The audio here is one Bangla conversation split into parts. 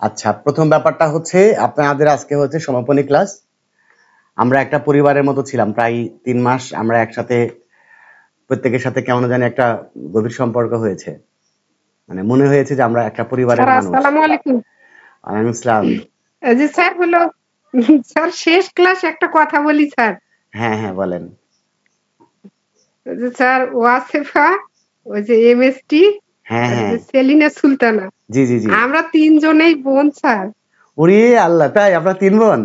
আচ্ছা, প্রথম ব্যাপারটা হচ্ছে আপনাদের আজকে হচ্ছে সমাপনী ক্লাস। আমরা একটা পরিবারের মতো ছিলাম প্রায় ৩ মাস আমরা একসাথে প্রত্যেকের সাথে কেমন জানি একটা গভীর সম্পর্ক হয়েছে। মানে মনে হয়েছে যে আমরা একটা পরিবারের স্যার মানুষ। আসসালামু আলাইকুম। ওয়ালাইকুম আসসালাম। জি স্যার হলো স্যার শেষ ক্লাস একটা কথা বলি স্যার। হ্যাঁ, হ্যাঁ বলেন। স্যার ওয়াসেফা, ওই যে এমএসটি, হ্যাঁ, আর হ্যাঁ। যে সেলিনা সুলতানা, জি, জি, জি। আমরা তিনজনেই বোন স্যার। ওরে আল্লাহ! তাই আপনারা ৩ বোন?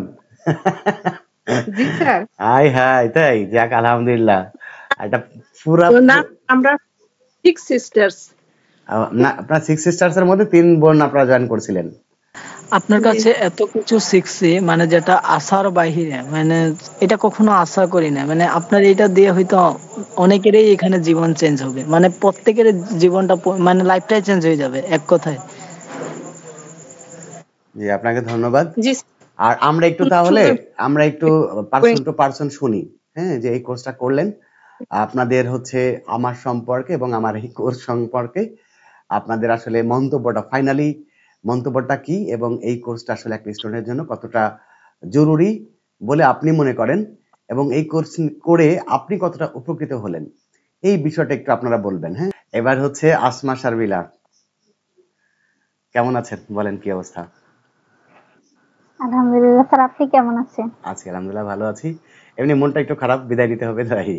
জি স্যার। হায় হায়! তাই? যাক আলহামদুলিল্লাহ। একটা পুরা না, আমরা 6 সিস্টার্স। না আপনার 6 সিস্টার্স এর মধ্যে ৩ বোন আপনারা জয়েন করছিলেন। আপনার কাছে এত কিছু শিখছি, মানে যেটা আশার বাহিরে, মানে এটা কখনো আশা করি না। মানে আপনার এটা দিয়ে হয়তো অনেকেরই এখানে জীবন চেঞ্জ হবে, মানে প্রত্যেকের জীবনটা মানে লাইফটাই চেঞ্জ হয়ে যাবে এক কথায়। জি, আপনাকে ধন্যবাদ। জি আর আমরা একটু পারসন টু পারসন শুনি। হ্যাঁ, যে এই কোর্সটা করলেন আপনাদের হচ্ছে আমার সম্পর্কে এবং আমার এই কোর্স সম্পর্কে আপনাদের আসলে ফাইনালি মন্তব্যটা কি এবং এই কোর্সটা আসলে একটা স্টুডেন্টের জন্য কতটা জরুরি বলে আপনি মনে করেন এবং এই কোর্স করে আপনি কতটা উপকৃত হলেন এই বিষয়টা একটু আপনারা বলবেন। হ্যাঁ, এবার হচ্ছে আসমা শারমিলা, কেমন আছেন বলেন, কি অবস্থা? আলহামদুলিল্লাহ স্যার, আপনি কেমন আছেন? আছি আলহামদুলিল্লাহ, ভালো আছি। এমনি মনটা একটু খারাপ, বিদায় নিতে হবে তাই।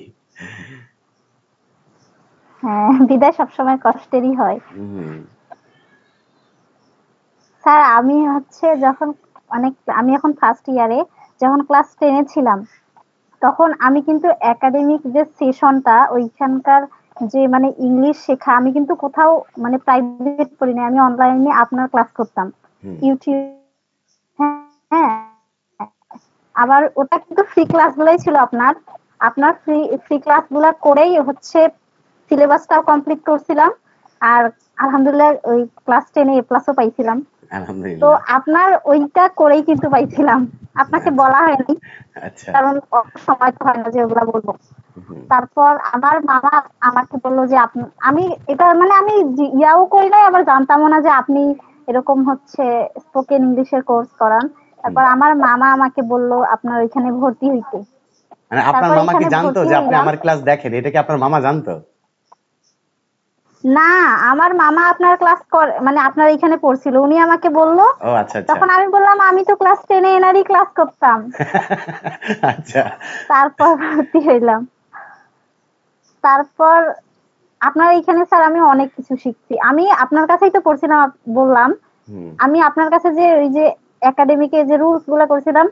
হ্যাঁ, বিদায় সবসময় কষ্টেরই হয়। হুম, স্যার আমি হচ্ছে আমি এখন ফার্স্ট ইয়ারে, যখন ক্লাস 10 এ ছিলাম, তখন আমি কিন্তু একাডেমিক যে সেশনটা ওইখানকার যে মানে ইংলিশ শেখা, আমি কিন্তু কোথাও মানে প্রাইভেট করি না, আমি অনলাইনে আপনার ক্লাস করতাম হুম, ইউটিউব। হ্যাঁ, আবার ওটা কিন্তু ফ্রি ক্লাস গুলাই ছিল আপনার আপনার ফ্রি ফ্রি ক্লাস গুলা করেই হচ্ছে সিলেবাসটাও কমপ্লিট করছিলাম। আর আলহামদুলিল্লাহ ওই ক্লাস 10 এ প্লাসও পাইছিলাম। তো আলহামদুলিল্লাহ। আপনার ওইটা করেই কিন্তু পাইছিলাম, আপনাকে আচ্ছা, বলা হয়নি আচ্ছা। কারণ সময় তো হয় না যে ওগুলা বলবো। হুম, তারপর আমার মামা আমাকে বললো যে আমি এটা মানে আমি ইয়াও করি নাই, আবার জানতামও না যে আপনি এরকম হচ্ছে স্পোকেন ইংলিশের কোর্স করান। হুম। তারপর আমার মামা আমাকে বললো আপনার ওইখানে ভর্তি হইতে। মানে আপনার তারপর মামা কি এখানে জানতো ভর্তি যে আপনি হইলাম। আমার ক্লাস দেখেন? এটা কি আপনার মামা জানতো? না, আমার মামা আপনার ক্লাস মানে আপনার এখানে পড়ছিল, উনি আমাকে বললো। ও আচ্ছা, আচ্ছা। তখন আমি বললাম আমি তো ক্লাস 10 এ এনারই ক্লাস করতাম। আচ্ছা। তারপর ভর্তি হইলাম। তারপর আপনার এখানে স্যার আমি অনেক কিছু শিখছি, আমি আপনার কাছেই তো পড়ছিলাম, বললাম। হুম, আমি আপনার কাছে যে ওই যে একাডেমিকে যে রুলস গুলা করছিলাম,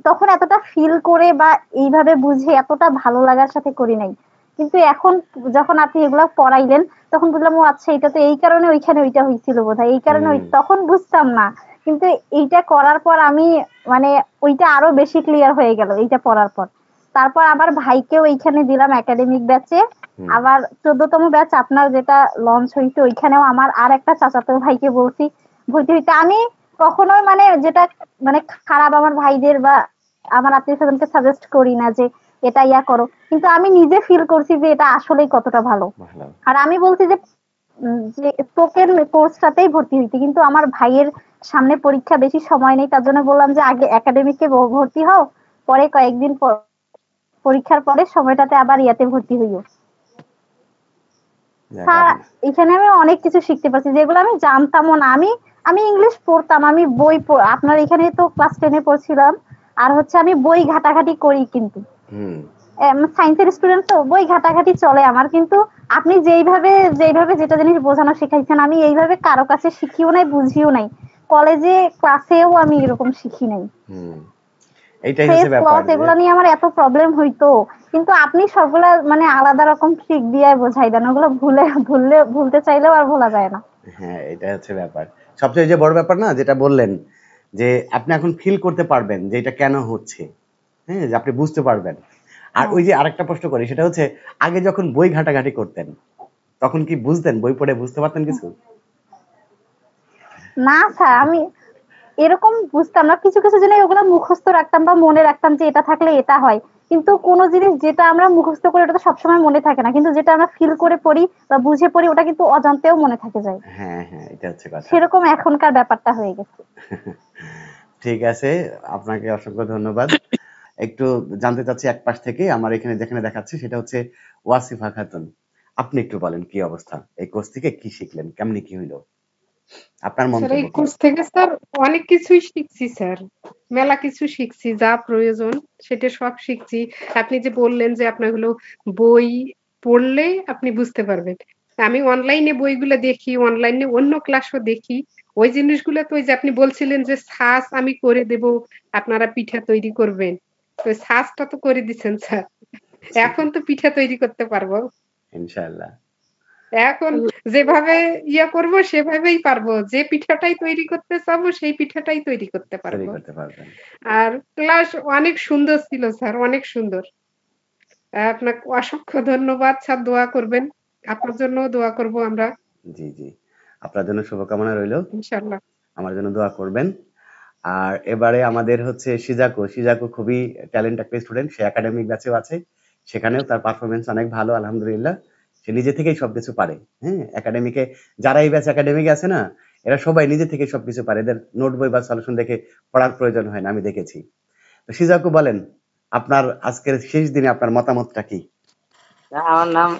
তখন এতটা ফিল করে বা এইভাবে বুঝে এতটা ভালো লাগার সাথে করি নাই। কিন্তু এখন যখন আপনি এগুলা পড়াইলেন, তখন বুঝলাম ও আচ্ছা, এটা তো এই কারণে ওইখানে ওইটা হয়েছিল বোধহয়, এই কারণে হুম। তখন বুঝতাম না। কিন্তু এইটা করার পর আমি মানে ওইটা আরো বেশি ক্লিয়ার হয়ে গেল এইটা পড়ার পর। তারপর আবার ভাইকেও এইখানে দিলাম একাডেমিক ব্যাচে। হুম, আবার 14তম ব্যাচ আপনার যেটা লঞ্চ হইছে, ওইখানেও আমার আর একটা চাচাতো ভাইকে বলছি ভর্তি হইতে। আমি কখনোই মানে যেটা মানে খারাপ আমার ভাইদের বা আমার আত্মীয় স্বজনকে সাজেস্ট করি না যে এটা ইয়া করো, কিন্তু আমি নিজে ফিল করছি যে এটা আসলেই কতটা ভালো। ভালো। আর আমি বলছি যে যে স্পোকেন কোর্সটাতেই ভর্তি হইতে, কিন্তু আমার ভাইয়ের সামনে পরীক্ষা, বেশি সময় নেই, তার জন্য বললাম যে আগে একাডেমিকে ভর্তি হও, পরে কয়েকদিন পর পরীক্ষার পরে সময়টাতে আবার ইয়াতে ভর্তি হইও। যাক স্যার এখানে আমি অনেক কিছু শিখতে পারছি যেগুলো আমি জানতামও না। আমি আমি ইংলিশ পড়তাম, আমি বই আপনার এখানে তো ক্লাস 10 এ পড়ছিলাম। আর হচ্ছে আমি বই ঘাটাঘাটি করি, কিন্তু হুম, সায়েন্সের স্টুডেন্ট তো বই ঘাটাঘাটি চলে আমার। কিন্তু আপনি যেইভাবে যেটা জিনিস বোঝানো শিখাইছেন, আমি এইভাবে কারো কাছে শিখিও নাই, বুঝিও নাই। কলেজে ক্লাসেও আমি এরকম শিখি নাই। হুম। এইটাই হচ্ছে ফ্রেজ ব্যাপার ক্লথ যে এগুলা নিয়ে আমার এত প্রবলেম হইতো, কিন্তু আপনি সবগুলা মানে আলাদা রকম ট্রিক দিয়ে বোঝাই দেন, ওগুলো ভুলতে চাইলেও আর ভোলা যায় না। হ্যাঁ, এটাই হচ্ছে ব্যাপার। সবচেয়ে যে বড় ব্যাপার না যেটা বললেন যে আপনি এখন ফিল করতে পারবেন যে এটা কেন হচ্ছে। হ্যাঁ, যে আপনি বুঝতে পারবেন। আর হ্যাঁ। ওই যে আরেকটা প্রশ্ন করি, সেটা হচ্ছে আগে যখন বই ঘাটাঘাটি করতেন তখন কি বুঝতেন? বই পড়ে বুঝতে পারতেন কিছু? না স্যার, আমি এরকম বুঝতাম না, কিছু কিছু জিনিস ওগুলো মুখস্থ রাখতাম বা মনে রাখতাম যে এটা থাকলে এটা হয়। কিন্তু কোনো জিনিস যেটা আমরা মুখস্থ করি ওটা তো সবসময় মনে থাকে না, কিন্তু যেটা আমরা ফিল করে পড়ি বা বুঝে পড়ি ওটা কিন্তু অজান্তেও মনে থাকে যায়। হ্যাঁ হ্যাঁ, এটা হচ্ছে কথা। সেরকম এখনকার ব্যাপারটা হয়ে গেছে। ঠিক আছে, আপনাকে অসংখ্য ধন্যবাদ। একটু জানতে চাচ্ছি এক পাশ থেকে, আমার এখানে যেখানে দেখাচ্ছে সেটা হচ্ছে ওয়াসিফা খাতুন। আপনি একটু বলেন কি অবস্থা, এই কোর্স থেকে কি শিখলেন, কেমনি কি হইলো, আপনার স্যার এই মন্তব্য কি? কোর্স থেকে স্যার অনেক কিছুই শিখছি স্যার, মেলা কিছু শিখছি, যা প্রয়োজন সেটা সব শিখছি। আপনি যে বললেন যে আপনাগুলো বই পড়লে আপনি বুঝতে পারবেন, আমি অনলাইনে বইগুলো দেখি, অনলাইনে অন্য ক্লাসও দেখি, ওই জিনিসগুলো তো ওই যে আপনি বলছিলেন যে ছাঁচ আমি করে দেব, আপনারা পিঠা তৈরি করবেন, তো ছাঁচটা তো করে দিচ্ছেন স্যার, এখন তো পিঠা তৈরি করতে পারবো, ইনশাআল্লাহ। এখন যেভাবে ইয়া করব সেভাবেই পারবো, যে পিঠাটাই তৈরি করতে চাবো সেই পিঠাটাই তৈরি করতে তৈরি পারবো। করতে পারবেন। আর ক্লাস অনেক সুন্দর ছিল স্যার, অনেক সুন্দর। আপনাকে অসংখ্য ধন্যবাদ স্যার, দোয়া করবেন, আপনার জন্য দোয়া করব আমরা জি জি, আপনার জন্য শুভকামনা রইলো, ইনশাআল্লাহ। আমার জন্য দোয়া করবেন। আর এবারে আমাদের হচ্ছে সিজাকো খুবই ট্যালেন্ট একটা স্টুডেন্ট, সে একাডেমিক ব্যাচেও আছে, সেখানেও তার পারফরমেন্স অনেক ভালো আলহামদুলিল্লাহ, সে নিজে থেকেই সবকিছু পারে। হ্যাঁ, একাডেমিকে যারা এই ব্যাচ একাডেমিকে আছে না, এরা সবাই নিজে থেকে সবকিছু পারে, এদের নোট বই বা সলিউশন দেখে পড়ার প্রয়োজন হয় না, আমি দেখেছি। তো সিজাকো বলেন, আপনার আজকের শেষ দিনে আপনার মতামতটা কি? আমার নাম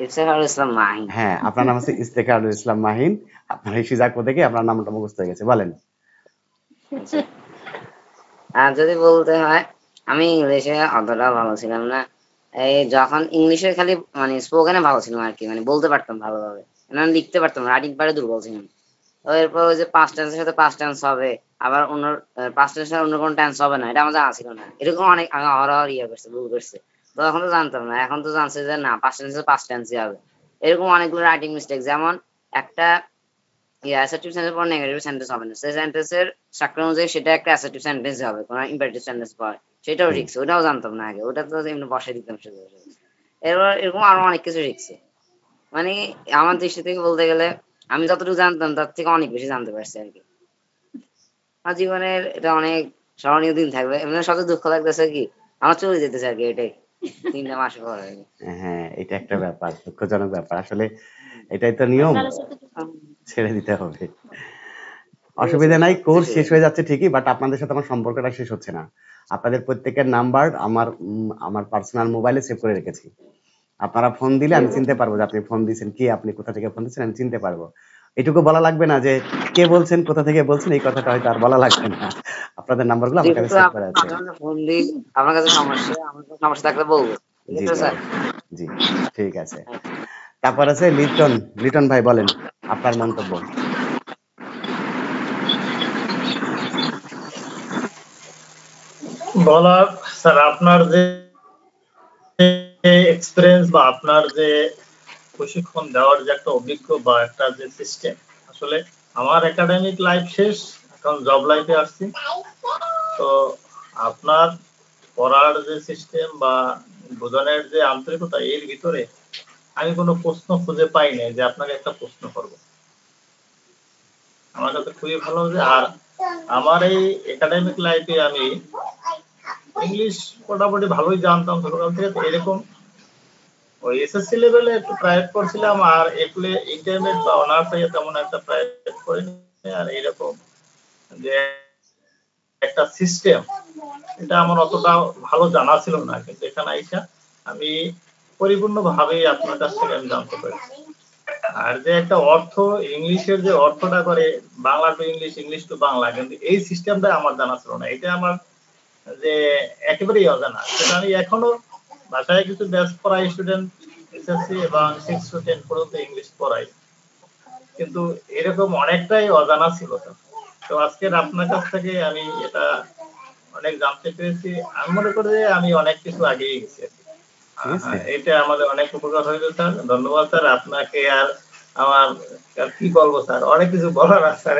ইফতেখারুল ইসলাম মাহিন। হ্যাঁ, আপনার নাম হচ্ছে ইফতেখারুল ইসলাম মাহিন, আপনার এই সিজাকো থেকে আপনার নামটা মুখস্থ হয়ে গেছে, বলেন। আর যদি বলতে হয়, আমি ইংলিশে অতটা ভালো ছিলাম না, এই যখন ইংলিশে খালি মানে স্পোকেনে ভালো ছিলাম আর কি, মানে বলতে পারতাম ভালোভাবে, মানে লিখতে পারতাম, রাইটিং পারে দুর্বল ছিলাম। তো এরপর ওই যে পাস্ট টেন্সের সাথে পাস্ট টেন্স হবে, আবার অন্য পাস্ট টেন্সের অন্য কোনো টেন্স হবে না, এটা আমার জানা ছিল না, এরকম অনেক আমি অহরহ ইয়ে করছে, ভুল করছে। তো এখন তো জানতাম না, এখন তো জানছে যে না পাস্ট টেন্সের পাস্ট টেন্সই হবে। এরকম অনেকগুলো রাইটিং মিস্টেক, যেমন একটা অ্যাসার্টিভ সেন্টেন্স পর নেগেটিভ সেন্টেন্স হবে না, সেই সেন্টেন্সের স্ট্রাকচার অনুযায়ী সেটা একটা অ্যাসার্টিভ সেন্টেন্স হবে, কোনো ইম্পারেটিভ সেন্টেন্স পরে, সেটাও হুম, শিখছে, ওটাও জানতাম না আগে, ওটা তো এমনি বসাই দিতাম শুধু শুধু। এবার এরকম আরো অনেক কিছু শিখছি, মানে আমার দৃষ্টি থেকে বলতে গেলে আমি যতটুকু জানতাম তার থেকে অনেক বেশি জানতে পারছি আর কি। আমার জীবনের এটা অনেক স্মরণীয় দিন থাকবে, এমনি সবচেয়ে দুঃখ লাগতেছে কি আমার চলে যেতেছে আর কি, এটাই 3টা মাস পর আর কি। হ্যাঁ, এটা একটা ব্যাপার, দুঃখজনক ব্যাপার আসলে, এটাই তো নিয়ম, ছেড়ে দিতে হবে। অসুবিধা নাই, কোর্স শেষ হয়ে যাচ্ছে ঠিকই, বাট আপনাদের সাথে আমার সম্পর্কটা শেষ হচ্ছে না। আপনাদের প্রত্যেকের নাম্বার আমার পার্সোনাল মোবাইলে সেভ করে রেখেছি, আপনারা ফোন দিলে আমি চিনতে পারবো যে আপনি ফোন দিয়েছেন, কে আপনি কোথা থেকে ফোন দিচ্ছেন আমি চিনতে পারবো। এটুকু বলা লাগবে না যে কে বলছেন, কোথা থেকে বলছেন, এই কথাটা হয়তো আর বলা লাগবে না, আপনাদের নাম্বারগুলো আমার কাছে যেহেতু সেভ আপনি করা আছে। মাঝে মাঝে ফোন দিই, আপনার কাছে সমস্যা, আমার কাছে সমস্যা থাকলে বলবো, ঠিক জি আছে জি স্যার? জি, ঠিক আছে। তারপর আছে লিটন, লিটন ভাই বলেন আপনার মন্তব্য। বলার স্যার, আপনার যে এক্সপিরিয়েন্স বা আপনার যে প্রশিক্ষণ দেওয়ার যে একটা অভিজ্ঞ বা একটা যে সিস্টেম, আসলে আমার একাডেমিক লাইফ শেষ, এখন জব লাইফে আসছি। তো আপনার পড়ার যে সিস্টেম বা বোঝানোর যে আন্তরিকতা, এর ভিতরে আমি কোনো প্রশ্ন খুঁজে পাই নাই যে আপনাকে একটা প্রশ্ন করব, আমার কাছে খুবই ভালো লাগে। আর আমার এই একাডেমিক লাইফে আমি ইংলিশ মোটামুটি ভালোই জানতাম ছোটকাল থেকে, তো এরকম ওই এসএসসি লেভেলে একটু প্রাইভেট করছিলাম, আর এগুলো ইন্টারমিডিয়েট বা অনার্স হয়ে তেমন একটা প্রাইভেট করিনি। আর এরকম যে একটা সিস্টেম, এটা আমার অতটা ভালো জানা ছিল না, কিন্তু এখানে আইসা আমি পরিপূর্ণভাবে আপনার কাছ থেকে আমি জানতে পারি। আর যে একটা অর্থ, ইংলিশের যে অর্থটা করে Bangla to English, English to Bangla, কিন্তু এই সিস্টেমটা আমার জানা ছিল না, এটা আমার যে একেবারেই অজানা। সেটা আমি এখনো বাসায় কিছু ব্যাচ পড়াই, স্টুডেন্ট এসএসসি এবং 6 to 10 পর্যন্ত ইংলিশ পড়াই, কিন্তু এরকম অনেকটাই অজানা ছিল। তো আজকের আপনার কাছ থেকে আমি এটা অনেক জানতে পেরেছি, আমি মনে করি যে আমি অনেক কিছু আগেই গেছি। ঠিক আছে, এটা আমাদের অনেক উপকার হয়েছে স্যার, ধন্যবাদ স্যার আপনাকে। আর আমার আর কি বলবো স্যার, অনেক কিছু বলার আছে স্যার।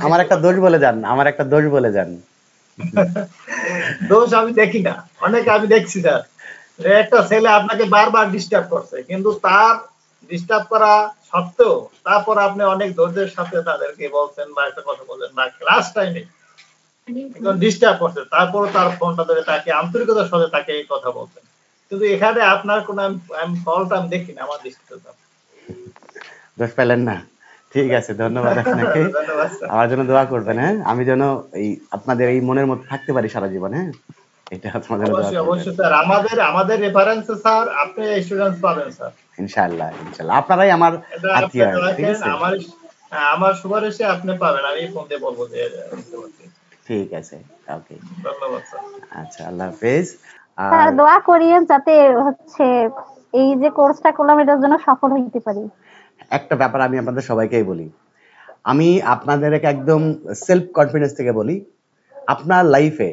আমার একটা দোষ বলে যান, আমার একটা দোষ বলে যান। দোষ আমি দেখি না, অনেক আমি দেখছি স্যার, একটা ছেলে আপনাকে বারবার ডিস্টার্ব করছে, কিন্তু তার ডিস্টার্ব করা সত্ত্বেও তারপর আপনি অনেক ধৈর্যের সাথে তাদেরকে বলছেন বা একটা কথা বলছেন, বা ক্লাস টাইমে একদম ডিস্টার্ব করছে, তারপর তার ফোনটা ধরে তাকে আন্তরিকতার সাথে তাকে এই কথা বলছেন। কিন্তু এখানে আপনার কোন আমি ফলটা আমি দেখি না আমার দৃষ্টিতে। দোষ পেলেন না? ঠিক আছে, ধন্যবাদ আপনাকে। ধন্যবাদ স্যার। আমার জন্য দোয়া করবেন, হ্যাঁ? আমি যেন এই আপনাদের এই মনের মধ্যে থাকতে পারি সারা জীবন, হ্যাঁ? এটা আমার জন্য দোয়া অবশ্যই করবেন। অবশ্যই স্যার, আমাদের রেফারেন্সে স্যার আপনি স্টুডেন্টস পাবেন স্যার। ইনশাআল্লাহ ইনশাআল্লাহ। আপনারাই আমার এটা আপনি আত্মীয়, ঠিক রাখেন, আছে? আমার সুপারিশে আপনি পাবেন, আমি ফোন দিয়ে বলবো যে বুঝতে পারছি। ঠিক আছে, ওকে। ধন্যবাদ স্যার। আচ্ছা, আল্লাহ হাফেজ। স্যার আর দোয়া করিয়েন যাতে হচ্ছে এই যে কোর্সটা করলাম এটার জন্য সফল হইতে পারি। একটা ব্যাপার আমি আপনাদের সবাইকেই বলি, আমি আপনাদেরকে একদম সেলফ কনফিডেন্স থেকে বলি, আপনার লাইফে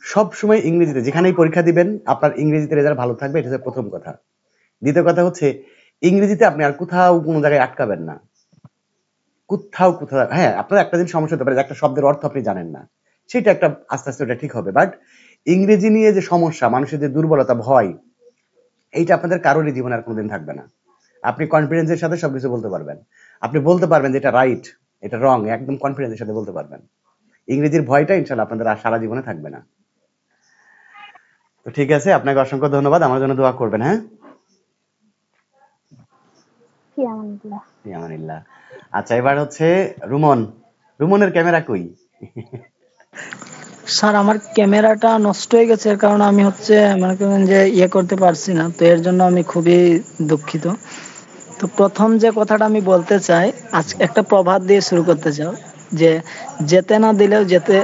সব সময় ইংরেজিতে যেখানেই পরীক্ষা দিবেন আপনার ইংরেজিতে রেজাল্ট ভালো থাকবে, এটা হচ্ছে প্রথম কথা। দ্বিতীয় কথা হচ্ছে ইংরেজিতে আপনি আর কোথাও কোনো জায়গায় আটকাবেন না, কোথাও। হ্যাঁ, আপনার একটা দিন সমস্যা হতে পারে যে একটা শব্দের অর্থ আপনি জানেন না, সেটা একটা আস্তে আস্তে ওটা ঠিক হবে। বাট ইংরেজি নিয়ে যে সমস্যা, মানুষের যে দুর্বলতা, ভয়, এইটা আপনাদের কারোরই জীবনে আর কোনোদিন থাকবে না। আপনি কনফিডেন্সের সাথে সবকিছু বলতে পারবেন, আপনি বলতে পারবেন যে এটা রাইট, এটা রং, একদম কনফিডেন্সের সাথে বলতে পারবেন। ইংরেজির ভয়টা ইনশাআল্লাহ আপনাদের আর সারা জীবনে থাকবে না। তো ঠিক আছে, আপনাকে অসংখ্য ধন্যবাদ। আমার জন্য দোয়া করবেন, হ্যাঁ? ফি আমানিল্লাহ। আমানিল্লাহ। আচ্ছা, এবার হচ্ছে রুমন। রুমনের ক্যামেরা কই? স্যার আমার ক্যামেরাটা নষ্ট হয়ে গেছে, এর কারণে আমি হচ্ছে মনে করেন যে করতে পারছি না, তো এর জন্য আমি খুবই দুঃখিত। তো প্রথম যে কথাটা আমি বলতে চাই, আজকে একটা প্রবাদ দিয়ে শুরু করতে চাই যে যেতে না দিলেও যেতে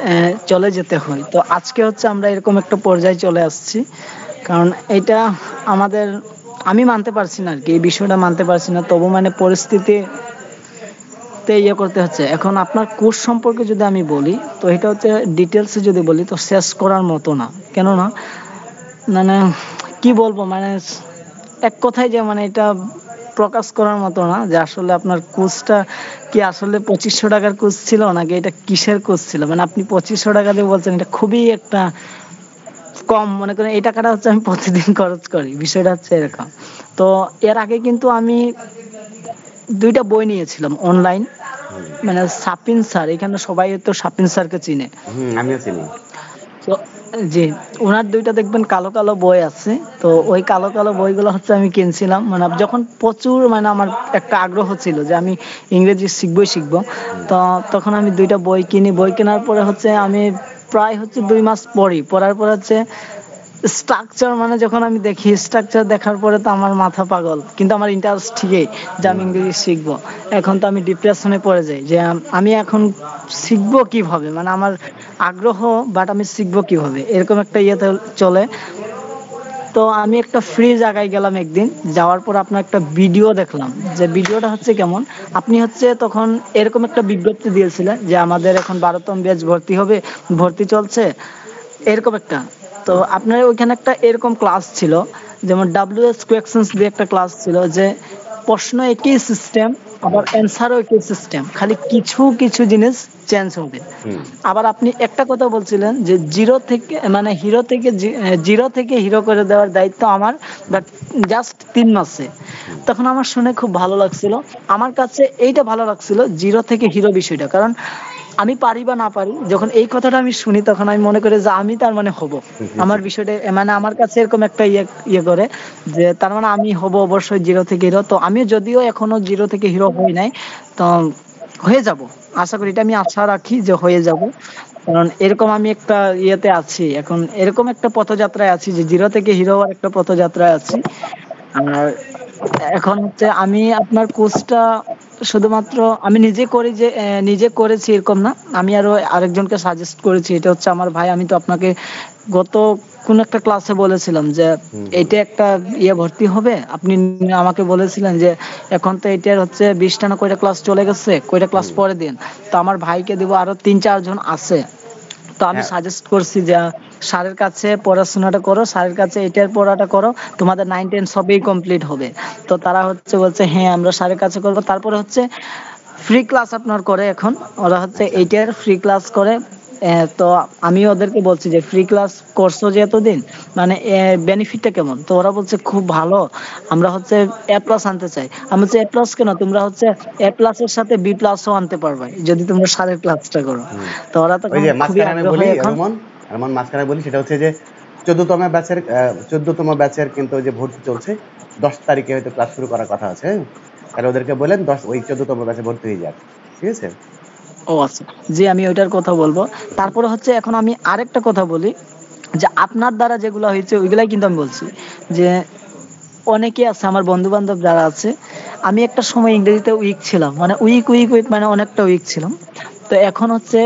চলে যেতে হয়। তো আজকে হচ্ছে আমরা এরকম একটা পর্যায়ে চলে আসছি, কারণ এটা আমাদের, আমি মানতে পারছি না আর কি, এই বিষয়টা মানতে পারছি না, তবু মানে পরিস্থিতি করতে হচ্ছে। এখন আপনার কোর্স সম্পর্কে যদি আমি বলি, তো এটা হচ্ছে ডিটেলসে যদি বলি তো শেষ করার মতো না। কেননা মানে কি বলবো, মানে এক কথায় যে মানে এটা প্রকাশ করার মতো না যে আসলে আপনার কোর্সটা কি আসলে 2500 টাকার কোর্স ছিল নাকি এটা কিসের কোর্স ছিল। মানে আপনি 2500 টাকা দিয়ে বলছেন, এটা খুবই একটা কম। মনে করেন এই টাকাটা হচ্ছে আমি প্রতিদিন খরচ করি, বিষয়টা হচ্ছে এরকম। তো এর আগে কিন্তু আমি 2টা বই নিয়েছিলাম অনলাইন, মানে সাপিন স্যার, এখানে সবাই তো সাপিন স্যারকে চিনে। আমিও চিনি। তো জি, ওনার 2টা দেখবেন কালো কালো বই আছে। তো ওই কালো কালো বইগুলো হচ্ছে আমি কিনছিলাম, মানে যখন প্রচুর মানে আমার একটা আগ্রহ ছিল যে আমি ইংরেজি শিখবো। তো তখন আমি 2টা বই কিনি। বই কেনার পরে হচ্ছে আমি প্রায় হচ্ছে 2 মাস পড়ার পর হচ্ছে স্ট্রাকচার, মানে যখন আমি দেখি স্ট্রাকচার দেখার পরে তো আমার মাথা পাগল, কিন্তু আমার ইন্টারেস্ট ঠিকই যে আমি ইংরেজি শিখবো। এখন তো আমি ডিপ্রেশনে পড়ে যাই যে আমি এখন শিখবো কিভাবে, মানে আমার আগ্রহ, বাট আমি শিখবো কিভাবে, এরকম একটা ইয়েতে চলে। তো আমি একটা ফ্রি জায়গায় গেলাম একদিন, যাওয়ার পর আপনার একটা ভিডিও দেখলাম, যে ভিডিওটা হচ্ছে কেমন, আপনি হচ্ছে তখন এরকম একটা বিজ্ঞপ্তি দিয়েছিলেন যে আমাদের এখন 12তম ব্যাচ ভর্তি চলছে, এরকম একটা। তো আপনার ওইখানে একটা এরকম ক্লাস ছিল, যেমন WS কোয়েকশনস দিয়ে একটা ক্লাস ছিল, যে প্রশ্ন একই সিস্টেম, আবার অ্যান্সারও একই সিস্টেম, খালি কিছু কিছু জিনিস চেঞ্জ হবে। আবার আপনি একটা কথা বলছিলেন যে জিরো থেকে হিরো করে দেওয়ার দায়িত্ব আমার, বাট জাস্ট 3 মাসে। তখন আমার শুনে খুব ভালো লাগছিল, আমার কাছে এইটা ভালো লাগছিল জিরো থেকে হিরো বিষয়টা, কারণ আমি পারি বা না পারি, যখন এই কথাটা আমি শুনি তখন আমি মনে করি যে আমি তার মানে হব। আমার বিষয়টা মানে আমার কাছে এরকম একটা ইয়ে করে যে তার মানে আমি হব অবশ্যই জিরো থেকে হিরো। তো আমি যদিও এখনো জিরো থেকে হিরো হই নাই, তো হয়ে যাব, আশা করি, এটা আমি আশা রাখি যে হয়ে যাব। কারণ এরকম আমি একটা ইয়েতে আছি এখন, এরকম একটা পথযাত্রায় আছি যে জিরো থেকে হিরো হওয়ার একটা পথযাত্রায় আছি। আর এখন হচ্ছে আমি আপনার কোর্সটা শুধুমাত্র আমি নিজে করেছি এরকম না, আমি আরো আরেকজনকে সাজেস্ট করেছি। এটা হচ্ছে আমার ভাই। আমি তো আপনাকে গত কোন একটা ক্লাসে বলেছিলাম যে এটা একটা ভর্তি হবে, আপনি আমাকে বলেছিলেন যে এখন তো এটার হচ্ছে 20টা না কয়টা ক্লাস চলে গেছে, কয়টা ক্লাস পরে দিন। তো আমার ভাইকে দিব, আরো 3-4 জন আছে। তো আমি সাজেস্ট করছি যে স্যারের কাছে পড়াশোনাটা করো, স্যারের কাছে এটার পড়াটা করো, তোমাদের 9-10 সবই কমপ্লিট হবে। তো তারা হচ্ছে বলছে হ্যাঁ আমরা স্যারের কাছে করবো। তারপরে হচ্ছে ফ্রি ক্লাস আপনার করে, এখন ওরা হচ্ছে এইটার ফ্রি ক্লাস করে তো আমি ওদেরকে বলছি যে ফ্রি ক্লাস করছো যে এতদিন, মানে বেনিফিটটা কেমন? তো ওরা বলছে খুব ভালো, আমরা হচ্ছে এ প্লাস আনতে চাই। আমি বলছি এ প্লাস কেন, তোমরা হচ্ছে এ প্লাসের সাথে বি প্লাসও আনতে পারবে যদি তোমরা সারের ক্লাসটা করো। হুম। তো ওরা ওই তখন যে খুবই মাঝখানে আমি আগ্রহ বলি এখন। রমন মাঝখানে বলি, সেটা হচ্ছে যে 14তম ব্যাচের কিন্তু ওই যে ভর্তি চলছে, 10 তারিখে হয়তো ক্লাস শুরু করার কথা আছে, হ্যাঁ? তাহলে ওদেরকে বলেন ওই 14তম ব্যাচে ভর্তি হয়ে যাক, ঠিক আছে? ও আচ্ছা, জি আমি ওইটার কথা বলবো। তারপরে হচ্ছে এখন আমি আরেকটা কথা বলি, যে আপনার দ্বারা যেগুলো হয়েছে ওইগুলাই কিন্তু আমি বলছি যে অনেকে আছে আমার বন্ধু বান্ধব যারা আছে, আমি একটা সময় ইংরেজিতে উইক ছিলাম, মানে উইক মানে অনেকটা উইক ছিলাম। তো এখন হচ্ছে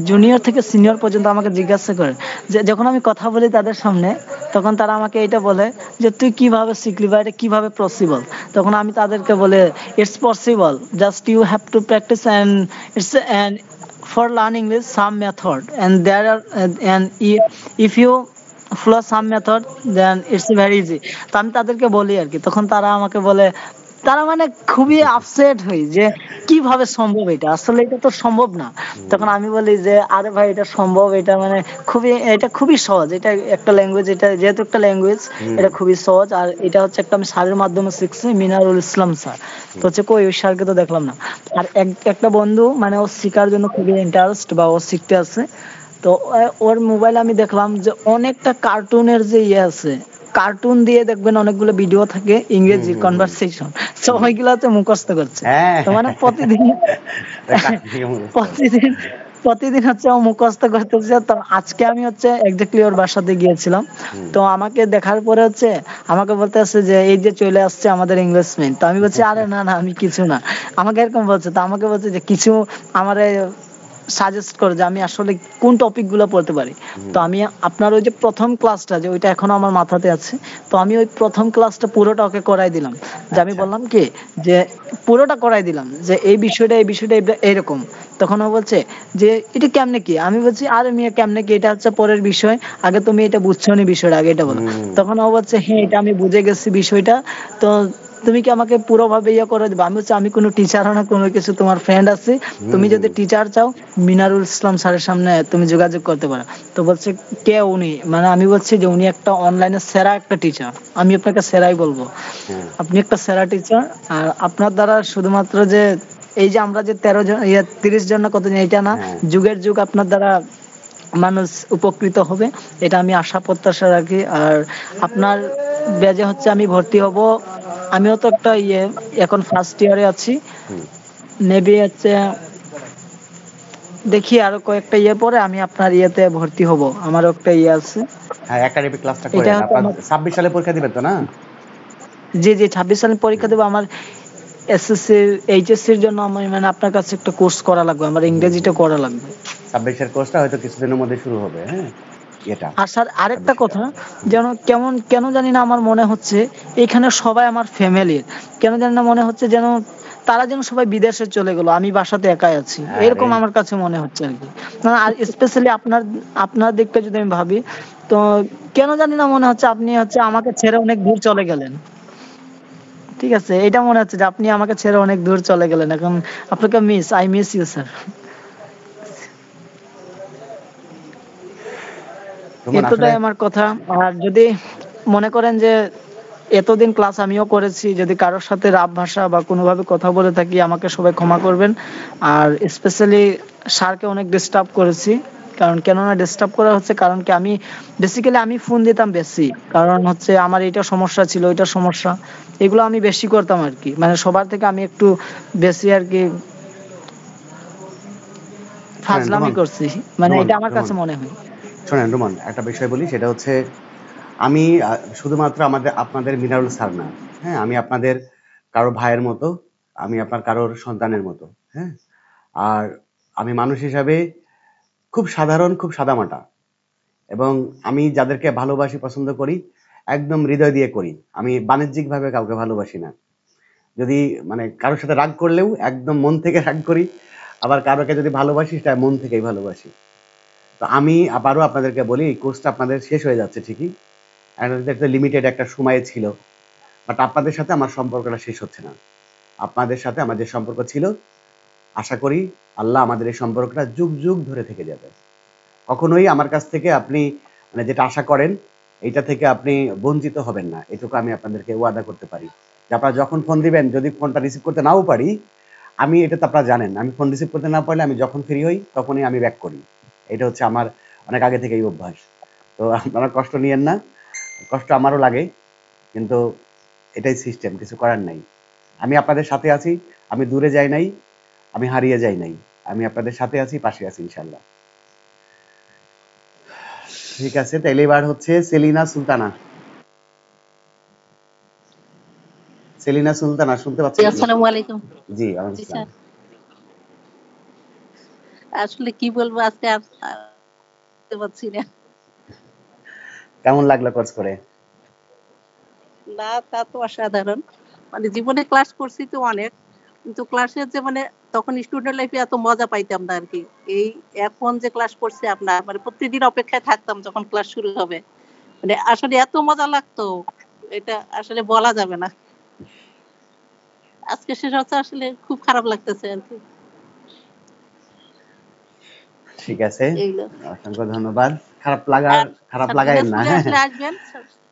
জুনিয়র থেকে সিনিয়র পর্যন্ত আমাকে জিজ্ঞাসা করে, যে যখন আমি কথা বলি তাদের সামনে, তখন তারা আমাকে এটা বলে যে তুই কিভাবে শিখলি বা এটা কিভাবে পসিবল। তখন আমি তাদেরকে বলে it's possible, just you have to practice and it's and for learning with some method, and there are and if you follow some method then it's very easy. তো আমি তাদেরকে বলি আর কি, তখন তারা আমাকে বলে, তারা মানে খুবই আপসেট হই যে কিভাবে সম্ভব, এটা আসলে এটা তো সম্ভব না। তখন আমি বলি যে আরে ভাই এটা সম্ভব, এটা মানে এটা খুবই সহজ, এটা একটা ল্যাঙ্গুয়েজ, এটা যেহেতু একটা ল্যাঙ্গুয়েজ এটা খুবই সহজ। আর এটা হচ্ছে একটা আমি স্যারের মাধ্যমে শিখছি, মিনারুল ইসলাম স্যার। তো হচ্ছে কই ওই স্যারকে তো দেখলাম না। আর একটা বন্ধু মানে ও শিখার জন্য খুবই ইন্টারেস্ট বা ও শিখতে আছে, তো ওর মোবাইলে আমি দেখলাম যে অনেকটা কার্টুনের যে ইয়ে আছে, কার্টুন দিয়ে দেখবেন অনেকগুলো ভিডিও থাকে ইংরেজি কনভারসেশন, তো ওইগুলাতে মুখস্থ করছে। হ্যাঁ, তো মানে প্রতিদিন প্রতিদিন প্রতিদিন হচ্ছে ও মুখস্থ করতেছে। তো আজকে আমি হচ্ছে এক্স্যাক্টলি ওর বাসাতে গিয়েছিলাম, তো আমাকে দেখার পরে হচ্ছে আমাকে বলতে আছে যে এই যে চলে আসছে আমাদের ইংলিশম্যান। তো আমি বলছি আরে না না আমি কিছু না, আমাকে এরকম বলছে। তো আমাকে বলছে যে কিছু আমারে সাজেস্ট করে যে আমি আসলে কোন টপিক গুলো পড়তে পারি। তো আমি আপনার ওই যে প্রথম ক্লাসটা, যে ওইটা এখনো আমার মাথাতে আছে, তো আমি ওই প্রথম ক্লাসটা পুরোটা ওকে করাই দিলাম। যে আমি আচ্ছা। বললাম কি যে পুরোটা করাই দিলাম যে এই বিষয়টা এইরকম। তখন ও বলছে যে এটা কেমনে কি, আমি বলছি আরে মিয়া কেমনে কি, এটা হচ্ছে পরের বিষয়, আগে তুমি এটা বুঝছো নি বিষয়টা, আগে এটা বলো। হুম, তখন ও বলছে হ্যাঁ এটা আমি বুঝে গেছি বিষয়টা, তো তুমি কি আমাকে পুরোভাবে ইয়ে করে দিবা? আমি বলছি আমি কোনো টিচার না কোনো কিছু, তোমার ফ্রেন্ড আছি, তুমি যদি টিচার চাও মিনারুল ইসলাম স্যারের সামনে তুমি যোগাযোগ করতে পারো। তো বলছে কে উনি, মানে আমি বলছি যে উনি একটা অনলাইনে সেরা একটা টিচার, আমি আপনাকে সেরাই বলবো, হ্যাঁ, আপনি একটা সেরা টিচার। আর আপনার দ্বারা শুধুমাত্র যে এই যে আমরা যে 13 জন 30 জন না কতজন, এটা না, হ্যাঁ। যুগের যুগ আপনার দ্বারা মানুষ উপকৃত হবে, এটা আমি আশা প্রত্যাশা রাখি। আর আপনার ব্যাচে হচ্ছে আমি ভর্তি হব, আমিও তো একটা এখন ফার্স্ট ইয়ারে আছি, হুম। মেবি হচ্ছে দেখি আরো কয়েকটা পরে আমি আপনার ইয়েতে ভর্তি হব, আমারও একটা আছে। হ্যাঁ, একাডেমিক ক্লাসটা এটা করেন। হচ্ছে আপনার আমার 26 সালে পরীক্ষা দিবেন তো না? জি জি 26 সালে পরীক্ষা দেবো। আমার এসএসসি এইচএসসির জন্য আমি মানে আপনার কাছে একটা কোর্স করা লাগবে, আমার ইংরেজিটা করা লাগবে। 26 এর কোর্সটা হয়তো কিছুদিনের মধ্যে শুরু হবে, হ্যাঁ? এটা আর স্যার আরেকটা 26 কথা, যেন কেন জানি না আমার মনে হচ্ছে এখানে সবাই আমার ফ্যামিলির, কেন জানি না মনে হচ্ছে যেন তারা যেন সবাই বিদেশে চলে গেল, আমি বাসাতে একাই আছি, আরে এরকম আমার কাছে মনে হচ্ছে আর কি। আর স্পেশালি আপনার দিকটা যদি আমি ভাবি, তো কেন জানি না মনে হচ্ছে আপনি হচ্ছে আমাকে ছেড়ে অনেক দূর চলে গেলেন। ঠিক আছে, এটা মনে হচ্ছে যে আপনি আমাকে ছেড়ে অনেক দূর চলে গেলেন, এখন আপনাকে আই মিস ইউ স্যার। রোমান আসলে এতটাই আমার কথা। আর যদি মনে করেন যে এতদিন ক্লাস আমিও করেছি, যদি কারোর সাথে রাব ভাষা বা কোনোভাবে কথা বলে থাকি আমাকে সবাই ক্ষমা করবেন। আর স্পেশালি স্যারকে অনেক ডিস্টার্ব করেছি, কারণ কেননা ডিস্টার্ব করা হচ্ছে কারণ কি আমি বেসিক্যালি আমি ফোন দিতাম বেশি, কারণ হচ্ছে আমার এটা সমস্যা ছিল, ওইটা সমস্যা, এগুলো আমি বেশি করতাম আর কি, মানে সবার থেকে আমি একটু বেশি আর কি শোনেন ফাজলামি রোমান, করছি, মানে রোমান, এটা আমার রোমান, কাছে মনে হয়। শোনেন রোমান, একটা বিষয় বলি, সেটা হচ্ছে আমি শুধুমাত্র আপনাদের মিনারুল স্যার না, হ্যাঁ? আমি আপনাদের কারো ভাইয়ের মতো, আমি আপনার কারোর সন্তানের মতো, হ্যাঁ? আর আমি মানুষ হিসাবে খুব সাধারণ, খুব সাদামাটা, এবং আমি যাদেরকে ভালোবাসি, পছন্দ করি, একদম হৃদয় দিয়ে করি। আমি বাণিজ্যিকভাবে কাউকে ভালোবাসি না। যদি মানে কারোর সাথে রাগ করলেও একদম মন থেকে রাগ করি, আবার কারোকে যদি ভালোবাসি সেটা মন থেকেই ভালোবাসি। তো আমি আবারও আপনাদেরকে বলি, এই কোর্সটা আপনাদের শেষ হয়ে যাচ্ছে ঠিকই, একটা লিমিটেড একটা সময় ছিল, বাট আপনাদের সাথে আমার সম্পর্কটা শেষ হচ্ছে না। আপনাদের সাথে আমার যে সম্পর্ক ছিল, আশা করি আল্লাহ আমাদের এই সম্পর্কটা যুগ যুগ ধরে থেকে যাবে। কখনোই আমার কাছ থেকে আপনি মানে যেটা আশা করেন এইটা থেকে আপনি বঞ্চিত হবেন না, এটুকু আমি আপনাদেরকে ওয়াদা করতে পারি। যে আপনারা যখন ফোন দিবেন, যদি ফোনটা রিসিভ করতে নাও পারি, আমি এটা তো আপনারা জানেন, আমি ফোন রিসিভ করতে না পারলে আমি যখন ফ্রি হই তখনই আমি ব্যাক করি। এটা হচ্ছে আমার অনেক আগে থেকেই অভ্যাস। তো আপনারা কষ্ট নিয়েন না, কষ্ট আমারও লাগে, কিন্তু এটাই সিস্টেম, কিছু করার নাই। আমি আপনাদের সাথে আছি, আমি দূরে যাই নাই, আমি হারিয়ে যাই নাই, আমি আপনাদের সাথে আছি, পাশে আছি ইনশাল্লাহ। ঠিক আছে, তাইলে এবার হচ্ছে সেলিনা সুলতানা। সেলিনা সুলতানা শুনতে পাচ্ছেন? আসসালামু আলাইকুম। জি, ওয়ালাইকুম জি আসসালাম। স্যার, আসলে কি বলবো, আজকে আর বলতে পারছি না। কেমন লাগলো কোর্স করে? না, তা তো অসাধারণ। মানে জীবনে ক্লাস করছি তো অনেক, কিন্তু ক্লাসের যে মানে তখন স্টুডেন্ট লাইফে এত মজা পাইতাম না আর কি। এই এখন যে ক্লাস করছি আপনার, মানে প্রতিদিন অপেক্ষায় থাকতাম যখন ক্লাস শুরু হবে। মানে আসলে এত মজা লাগতো, এটা আসলে বলা যাবে না। আজকে শেষ হচ্ছে, আসলে খুব খারাপ লাগতেছে আর কি। ঠিক আছে, এইগুলো অসংখ্য ধন্যবাদ। খারাপ স্যার লাগায়েন না, দিনাজপুরে হ্যাঁ আসলে আসবেন,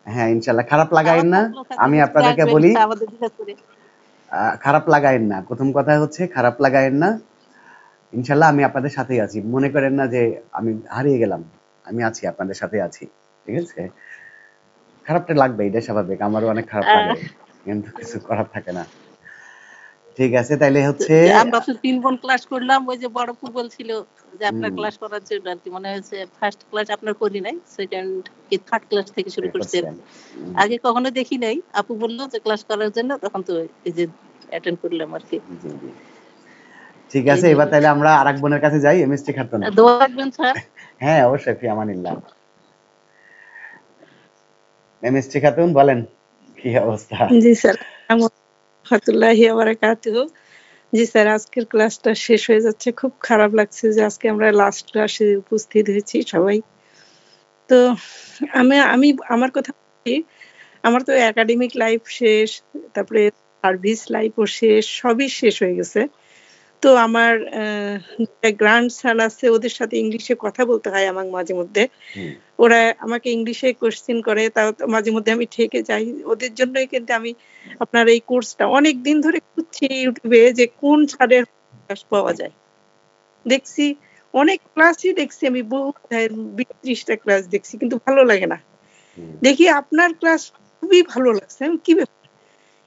হ্যাঁ ইনশাল্লাহ খারাপ লাগায়েন দাওয়াত না। থাকলো স্যার, আমি দিনাজপুরে আপনাদেরকে আসবেন বলি আমাদের দিনাজপুরে। খারাপ লাগায়েন না, প্রথম কথা হচ্ছে খারাপ লাগায়েন না। ইনশাল্লাহ আমি আপনাদের সাথেই আছি, মনে করেন না যে আমি হারিয়ে গেলাম, আমি আছি, আপনাদের সাথে আছি। ঠিক আছে, খারাপটা লাগবে, এটা স্বাভাবিক, আমারও অনেক খারাপ লাগে, কিন্তু কিছু করার থাকে না। ঠিক আছে, তাইলে হচ্ছে আমরা তো 3 বোন ক্লাস করলাম। ওই যে বড় আপু বলছিল যে আপনার হুম, ক্লাস করার জন্য আর কি, মনে হয়েছে ফার্স্ট ক্লাস আপনার করি নাই, সেকেন্ড কি থার্ড ক্লাস থেকে শুরু করছেন। করছিলেন। আগে কখনো দেখি নাই। আপু বললো যে ক্লাস করার জন্য, তখন তো এই যে অ্যাটেন্ড করলাম আর কি। জি জি, ঠিক এই আছে, এবার হলো। তাইলে আমরা আরেক বোনের কাছে যাই, এমএসটি খাতুন। দোয়া রাখবেন স্যার। হ্যাঁ অবশ্যই, ফি আমানিল্লাহ। এমএসটি খাতুন বলেন, কি অবস্থা? জি স্যার, রহমতুল্লাহি ওয়া বারাকাতুহু। জি স্যার, আজকের ক্লাসটা শেষ হয়ে যাচ্ছে, খুব খারাপ লাগছে যে আজকে আমরা লাস্ট ক্লাসে উপস্থিত হয়েছি সবাই। তো আমি আমার কথা বলি, আমার তো একাডেমিক লাইফ শেষ, তারপরে সার্ভিস লাইফও শেষ, সবই শেষ হয়ে গেছে। তো আমার গ্র্যান্ড সান আছে, ওদের সাথে ইংলিশে কথা বলতে হয় আমার মাঝে মধ্যে। হুম, ওরা আমাকে ইংলিশে কোশ্চেন করে, তাও তো মাঝে মধ্যে আমি ঠেকে যাই। ওদের জন্যই কিন্তু আমি আপনার এই কোর্সটা অনেক দিন ধরে খুঁজছি ইউটিউবে, যে কোন ছাড়ের ক্লাস পাওয়া যায়। দেখছি অনেক ক্লাসই দেখছি, আমি বহু 20-30টা ক্লাস দেখছি, কিন্তু ভালো লাগে না। হুম। দেখি আপনার ক্লাস খুবই ভালো লাগছে, আমি কি ব্যাপার,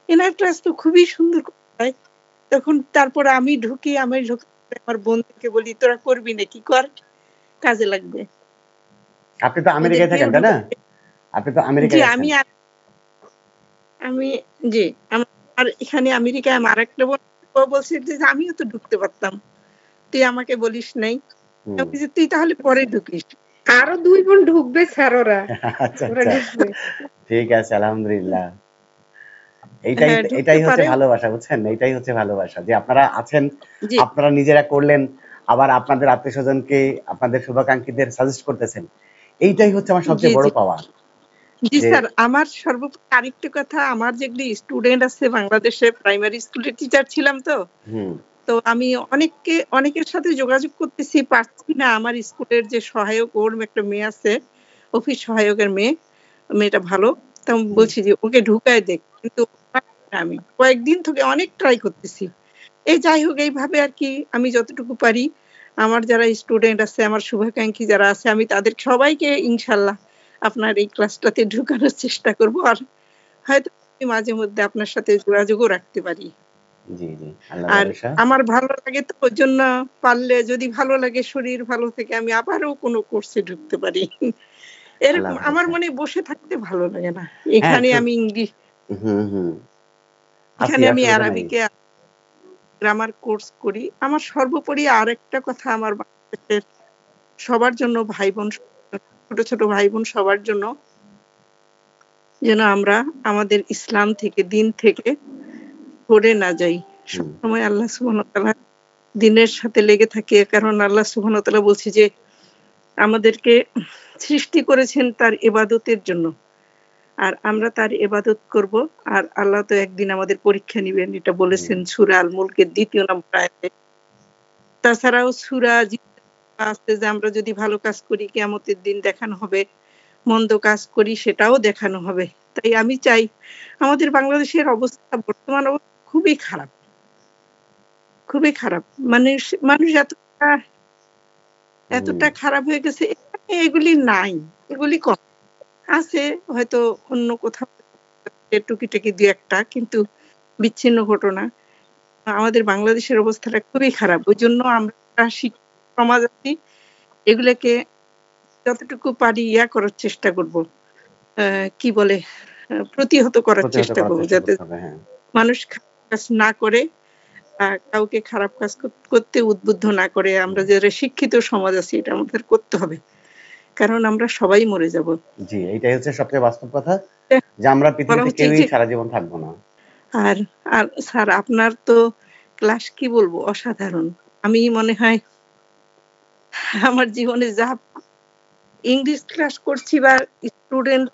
এনার ক্লাস তো খুবই সুন্দর হয়। তখন তারপর আমি ঢুকি, আমার বন্ধুকে বলি তোরা করবি নাকি, কর, কাজে লাগবে। আপনি তো আমেরিকায় ওদেরকেও থাকেন তাই না? ঢুকাতে। আপনি তো জি আমেরিকায় আমি আছেন। আমি জি আর এখানে আমেরিকায় আমার আরেকটা বোন, ও বলছে যে আমিও তো ঢুকতে পারতাম, তুই আমাকে বলিস নাই। হুম। আমি বলছি, তুই তাহলে পরে ঢুকিস। আরো 2 বোন ঢুকবে স্যার, ওরা আচ্ছা ওরা আচ্ছা, ঢুকবে। ঠিক আছে, আলহামদুলিল্লাহ। এইটাই হ্যাঁ, ঢুকতে এটাই হচ্ছে পারে। ভালোবাসা, বুঝছেন? এইটাই হচ্ছে ভালোবাসা, যে আপনারা আছেন, জি আপনারা নিজেরা করলেন, আবার আপনাদের আত্মীয় স্বজনকে, আপনাদের শুভাকাঙ্ক্ষীদের সাজেস্ট করতেছেন। এইটাই হচ্ছে আমার জি সবচেয়ে বড় জি পাওয়া। জি যে স্যার, আমার সর্বোপরি আরেকটা কথা, আমার যেগুলি স্টুডেন্ট আছে বাংলাদেশে, প্রাইমারি স্কুলের টিচার ছিলাম তো। হুম, তো আমি অনেকের সাথে যোগাযোগ করতেছি, পারছি না। আমার স্কুলের যে সহায়ক, ওর একটা মেয়ে আছে, অফিস সহায়কের মেয়ে, মেয়েটা ভালো। তো আমি হুম, বলছি যে ওকে ঢুকায় দেখ, কিন্তু পারছি না। আমি কয়েকদিন থেকে অনেক ট্রাই করতেছি। এই যাই হোক, এইভাবে আর কি আমি যতটুকু পারি, আমার যারা স্টুডেন্ট আছে, আমার শুভাকাঙ্ক্ষী যারা আছে, আমি তাদের সবাইকে ইনশাল্লাহ আপনার এই ক্লাসটাতে ঢুকানোর চেষ্টা করব। আর হয়তো আমি মাঝে মধ্যে আপনার সাথে যোগাযোগও রাখতে পারি। জি জি, আল্লাহ আর ভরসা। আমার ভালো লাগে, তো ওর জন্য পারলে, যদি ভালো লাগে, শরীর ভালো থেকে আমি আবারও কোনো কোর্সে ঢুকতে পারি। আল্লাহ এরকম আমার ভরসা। মনে বসে থাকতে ভালো লাগে না। হ্যাঁ, এখানে আমি ইংলিশ, হুম হুম, আছি, এখানে আমি অসুবিধা নাই। আরবিকে গ্রামার কোর্স করি। আমার সর্বোপরি আরেকটা কথা, আমার বাংলাদেশের সবার জন্য, ভাই বোন, ছোট ছোট ভাই বোন সবার জন্য, যেন আমরা আমাদের ইসলাম থেকে, দিন থেকে সরে না যাই। হুম, সবসময় আল্লাহ সুবহানাহু ওয়া তাআলা দিনের সাথে লেগে থাকে। কারণ আল্লাহ সুবহানাহু ওয়া তাআলা বলছে যে আমাদেরকে সৃষ্টি করেছেন তার ইবাদতের জন্য, আর আমরা তার ইবাদত করব। আর আল্লাহ তো একদিন আমাদের পরীক্ষা নিবেন, এটা হুম, বলেছেন সূরা আল মুলকের 2 নম্বর আয়াতে। তাছাড়াও সূরা আছে যে আমরা যদি ভালো কাজ করি কিয়ামতের দিন দেখানো হবে, মন্দ কাজ করি সেটাও দেখানো হবে। তাই আমি চাই, আমাদের বাংলাদেশের অবস্থা বর্তমান অবস্থা খুবই খারাপ, খুবই খারাপ। মানুষ মানুষ এতটা খারাপ হয়ে গেছে, এখানে এগুলি নাই, এগুলি কম আছে হয়তো অন্য কোথাও টুকিটাকি দুই একটা, কিন্তু বিচ্ছিন্ন ঘটনা। আমাদের বাংলাদেশের অবস্থাটা খুবই খারাপ। ওই জন্য আমরা শিক্ষিত সমাজ আছি, এগুলোকে যতটুকু পারি করার চেষ্টা করব, কি বলে প্রতিহত করার চেষ্টা করব, যাতে মানুষ খারাপ কাজ না করে, কাউকে খারাপ কাজ করতে উদ্বুদ্ধ না করে। আমরা যারা শিক্ষিত সমাজ আছি এটা আমাদের করতে হবে, কারণ আমরা সবাই মরে যাব। জি, এটাই হচ্ছে সবচেয়ে বাস্তব কথা, যে আমরা পৃথিবীতে কেউই সারা জীবন থাকবো না। আর স্যার আপনার তো ক্লাস কি বলবো অসাধারণ। আমি মনে হয় আমার জীবনে যা ইংলিশ ক্লাস করছি বা স্টুডেন্ট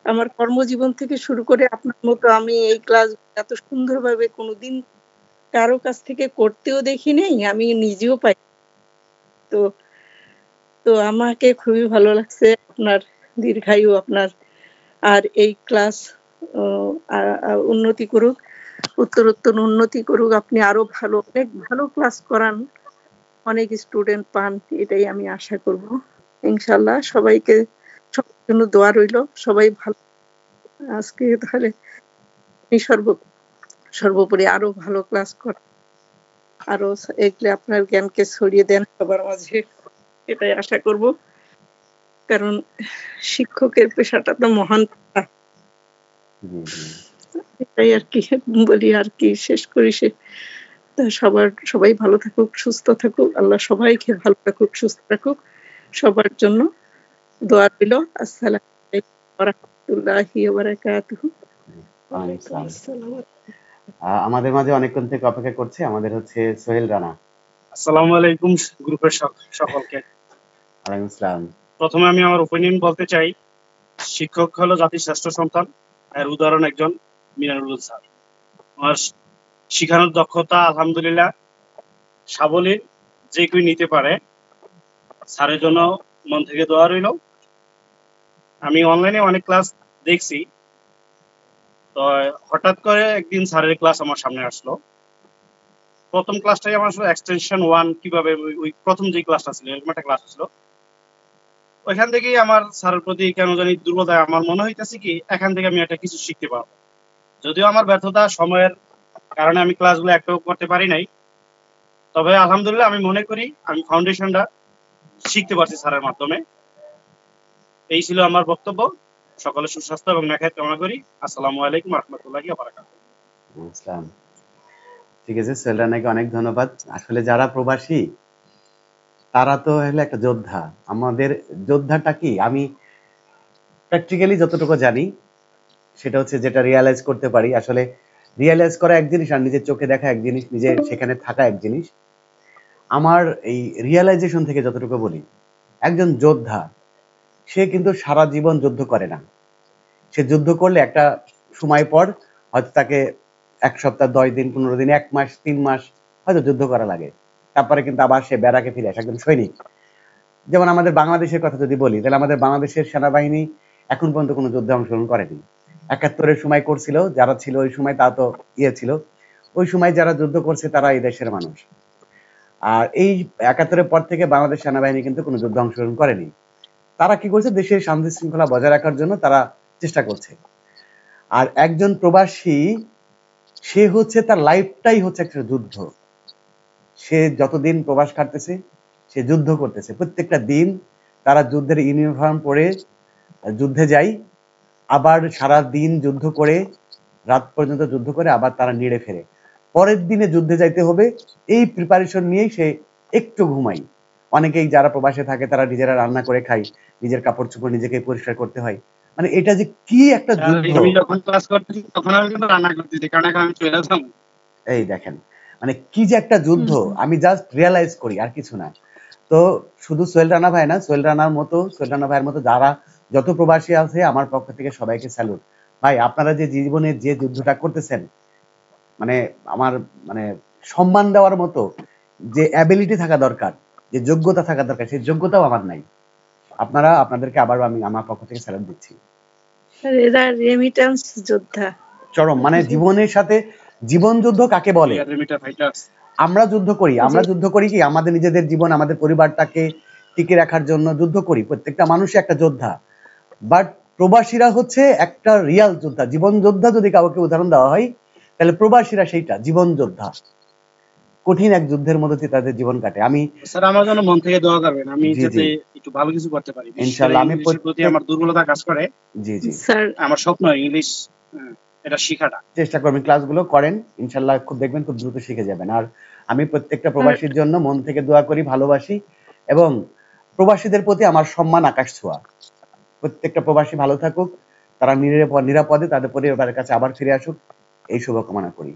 আমার কর্মজীবন থেকে শুরু করে আপনার মতো আমি এই ক্লাস এত সুন্দরভাবে কোনোদিন কারো কাছ থেকে করতেও দেখি নেই, আমি নিজেও পাই। তো তো আমাকে খুবই ভালো লাগছে, আপনার দীর্ঘায়ু আপনার, আর এই ক্লাস উন্নতি করুক, উত্তরোত্তর উন্নতি করুক, আপনি আরো ভালো অনেক ভালো ক্লাস করান, অনেক স্টুডেন্ট পান, এটাই আমি আশা করব ইনশাআল্লাহ। সবাইকে সবার জন্য দোয়া রইল, সবাই ভালো। আজকে তাহলে সর্বোপরি আরো ভালো ক্লাস করেন, আরো এগুলো আপনার জ্ঞানকে ছড়িয়ে দেন সবার মাঝে, এটাই আশা করব। কারণ শিক্ষকের পেশাটা তো মহান পেশা, এটাই আর কি বলি, আর কি শেষ করি। সবাই ভালো থাকুক, সুস্থ থাকুক, আল্লাহ সবাইকে ভালো রাখুক, সুস্থ রাখুক, সবার জন্য দোয়া রইল। আসসালামু আলাইকুম ওয়া রাহমাতুল্লাহি ওয়া বারাকাতুহু। আমাদের মাঝে অনেকক্ষণ থেকে অপেক্ষা করছে আমাদের হচ্ছে সোহেল রানা। আসসালামু আলাইকুম গ্রুপের সকলকে। ওয়ালাইকুম আসসালাম। প্রথমে আমি আমার ওপিনিয়ন বলতে চাই, শিক্ষক হলো জাতির শ্রেষ্ঠ সন্তান, এর উদাহরণ একজন মিনারুল স্যার। আমার শিখানোর দক্ষতা আলহামদুলিল্লাহ সাবলীল, যে কেউ নিতে পারে। স্যারের জন্য মন থেকে দোয়া রইল। আমি অনলাইনে অনেক ক্লাস দেখছি, তো হঠাৎ করে একদিন স্যারের ক্লাস আমার সামনে আসলো। প্রথম ক্লাসটাই আমার আসলে এক্সটেনশন 1 কিভাবে, ওই প্রথম যে ক্লাসটা ছিল এরকম একটা ক্লাস ছিল। ওইখান থেকেই আমার স্যারের প্রতি কেন জানি দুর্বলতা, আমার মনে হইতেছে কি এখান থেকে আমি একটা কিছু শিখতে পারবো। যদিও আমার ব্যর্থতা সময়ের কারণে আমি ক্লাসগুলো একটাও করতে পারি নাই, তবে আলহামদুলিল্লাহ আমি মনে করি আমি ফাউন্ডেশনটা শিখতে পারছি স্যারের মাধ্যমে। এই ছিল আমার বক্তব্য। সকলের সুস্বাস্থ্য এবং নেখায়েত কামনা করি। আসসালামু আলাইকুম ওয়া রাহমাতুল্লাহি ওয়া বারাকাতুহু। আসসালাম। ঠিক আছে, সোহেল রানাকে অনেক ধন্যবাদ। আসলে যারা প্রবাসী তারা তো হলো একটা যোদ্ধা। আমাদের যোদ্ধাটা কি, আমি প্র্যাকটিক্যালি যতটুকু জানি সেটা হচ্ছে, যেটা রিয়ালাইজ করতে পারি, আসলে রিয়ালাইজ করা এক জিনিস আর নিজের চোখে দেখা এক জিনিস, নিজে সেখানে থাকা এক জিনিস। আমার এই রিয়ালাইজেশন থেকে যতটুকু বলি, একজন যোদ্ধা সে কিন্তু সারা জীবন যুদ্ধ করে না। সে যুদ্ধ করলে একটা সময় পর হয়তো তাকে 1 সপ্তাহ, 10 দিন, 15 দিন, 1 মাস, 3 মাস হয়তো যুদ্ধ করা লাগে, তারপরে কিন্তু আবার সে ব্যারাকে ফিরে আসে একজন সৈনিক। যেমন আমাদের বাংলাদেশের কথা যদি বলি, তাহলে আমাদের বাংলাদেশের সেনাবাহিনী এখন পর্যন্ত কোনো যুদ্ধে অংশগ্রহণ করেনি। 71-এর সময় করছিল, যারা ছিল ওই সময় তা তো ছিল, ওই সময় যারা যুদ্ধ করছে তারা এই দেশের মানুষ। আর এই 71-এর পর থেকে বাংলাদেশ সেনাবাহিনী কিন্তু কোনো যুদ্ধে অংশগ্রহণ করেনি। তারা কি করছে, দেশের শান্তি শৃঙ্খলা বজায় রাখার জন্য তারা চেষ্টা করছে। আর একজন প্রবাসী সে হচ্ছে, তার লাইফটাই হচ্ছে একটা যুদ্ধ। সে যতদিন প্রবাস কাটতেছে সে যুদ্ধ করতেছে। প্রত্যেকটা দিন তারা যুদ্ধের ইউনিফর্ম পরে যুদ্ধে যায়, আবার সারা দিন যুদ্ধ করে, রাত পর্যন্ত যুদ্ধ করে আবার তারা নিড়ে ফেরে। পরের দিনে যুদ্ধে যাইতে হবে, এই প্রিপারেশন নিয়েই সে একটু ঘুমাই। অনেকেই যারা প্রবাসে থাকে তারা নিজেরা রান্না করে খায়, নিজের কাপড় চোপড় নিজেকে পরিষ্কার করতে হয়। মানে এটা যে কি একটা যুদ্ধ। আমি যখন ক্লাস করতেছি তখন আমি কিন্তু রান্না করতেছি, কারণ এখন আমি চলে আসলাম। এই দেখেন, মানে কি যে একটা যুদ্ধ, আমি জাস্ট রিয়ালাইজ করি, আর কিছু না। তো শুধু সোহেল রানা ভাই না, সোহেল রানার মতো, সোহেল রানা ভাইয়ের মতো যারা যত প্রবাসী আছে, আমার পক্ষ থেকে সবাইকে স্যালুট। ভাই, আপনারা যে জীবনে যে যুদ্ধটা করতেছেন, মানে আমার মানে সম্মান দেওয়ার মতো যে অ্যাবিলিটি থাকা দরকার, যে যোগ্যতা থাকা দরকার, সেই যোগ্যতাও আমার নাই। আপনাদেরকে আবার আমি আমার পক্ষ থেকে স্যালুট দিচ্ছি। স্যার এরা রেমিটেন্স যোদ্ধা চরম, মানে জীবনের সাথে জীবন যুদ্ধ কাকে বলে? আমরা যুদ্ধ করি কি আমাদের নিজেদের জীবন, আমাদের পরিবারটাকে টিকে রাখার জন্য যুদ্ধ করি, প্রত্যেকটা মানুষই একটা যোদ্ধা। বাট প্রবাসীরা হচ্ছে একটা রিয়াল যোদ্ধা, জীবন যোদ্ধা। যদি কাউকে উদাহরণ দেওয়া হয় তাহলে প্রবাসীরা সেইটা জীবন যোদ্ধা, কঠিন এক যুদ্ধের মধ্যে দিয়ে তাদের জীবন কাটে। আমি স্যার আমার জন্য মন থেকে দোয়া করবেন, আমি যাতে একটু ভালো কিছু করতে পারি। ইনশাআল্লাহ। আমি প্রতি আমার দুর্বলতা কাজ করে। জি জি স্যার আমার স্বপ্ন ইংলিশ এটা শেখাটা। চেষ্টা করবেন, ক্লাসগুলো করেন, ইনশাআল্লাহ খুব দেখবেন খুব দ্রুত শিখে যাবেন। আর আমি প্রত্যেকটা প্রবাসীর জন্য মন থেকে দোয়া করি, ভালোবাসি, এবং প্রবাসীদের প্রতি আমার সম্মান আকাশ ছোঁয়া। প্রত্যেকটা প্রবাসী ভালো থাকুক, তারা নিরাপদে তাদের পরিবারের কাছে আবার ফিরে আসুক, এই শুভকামনা করি।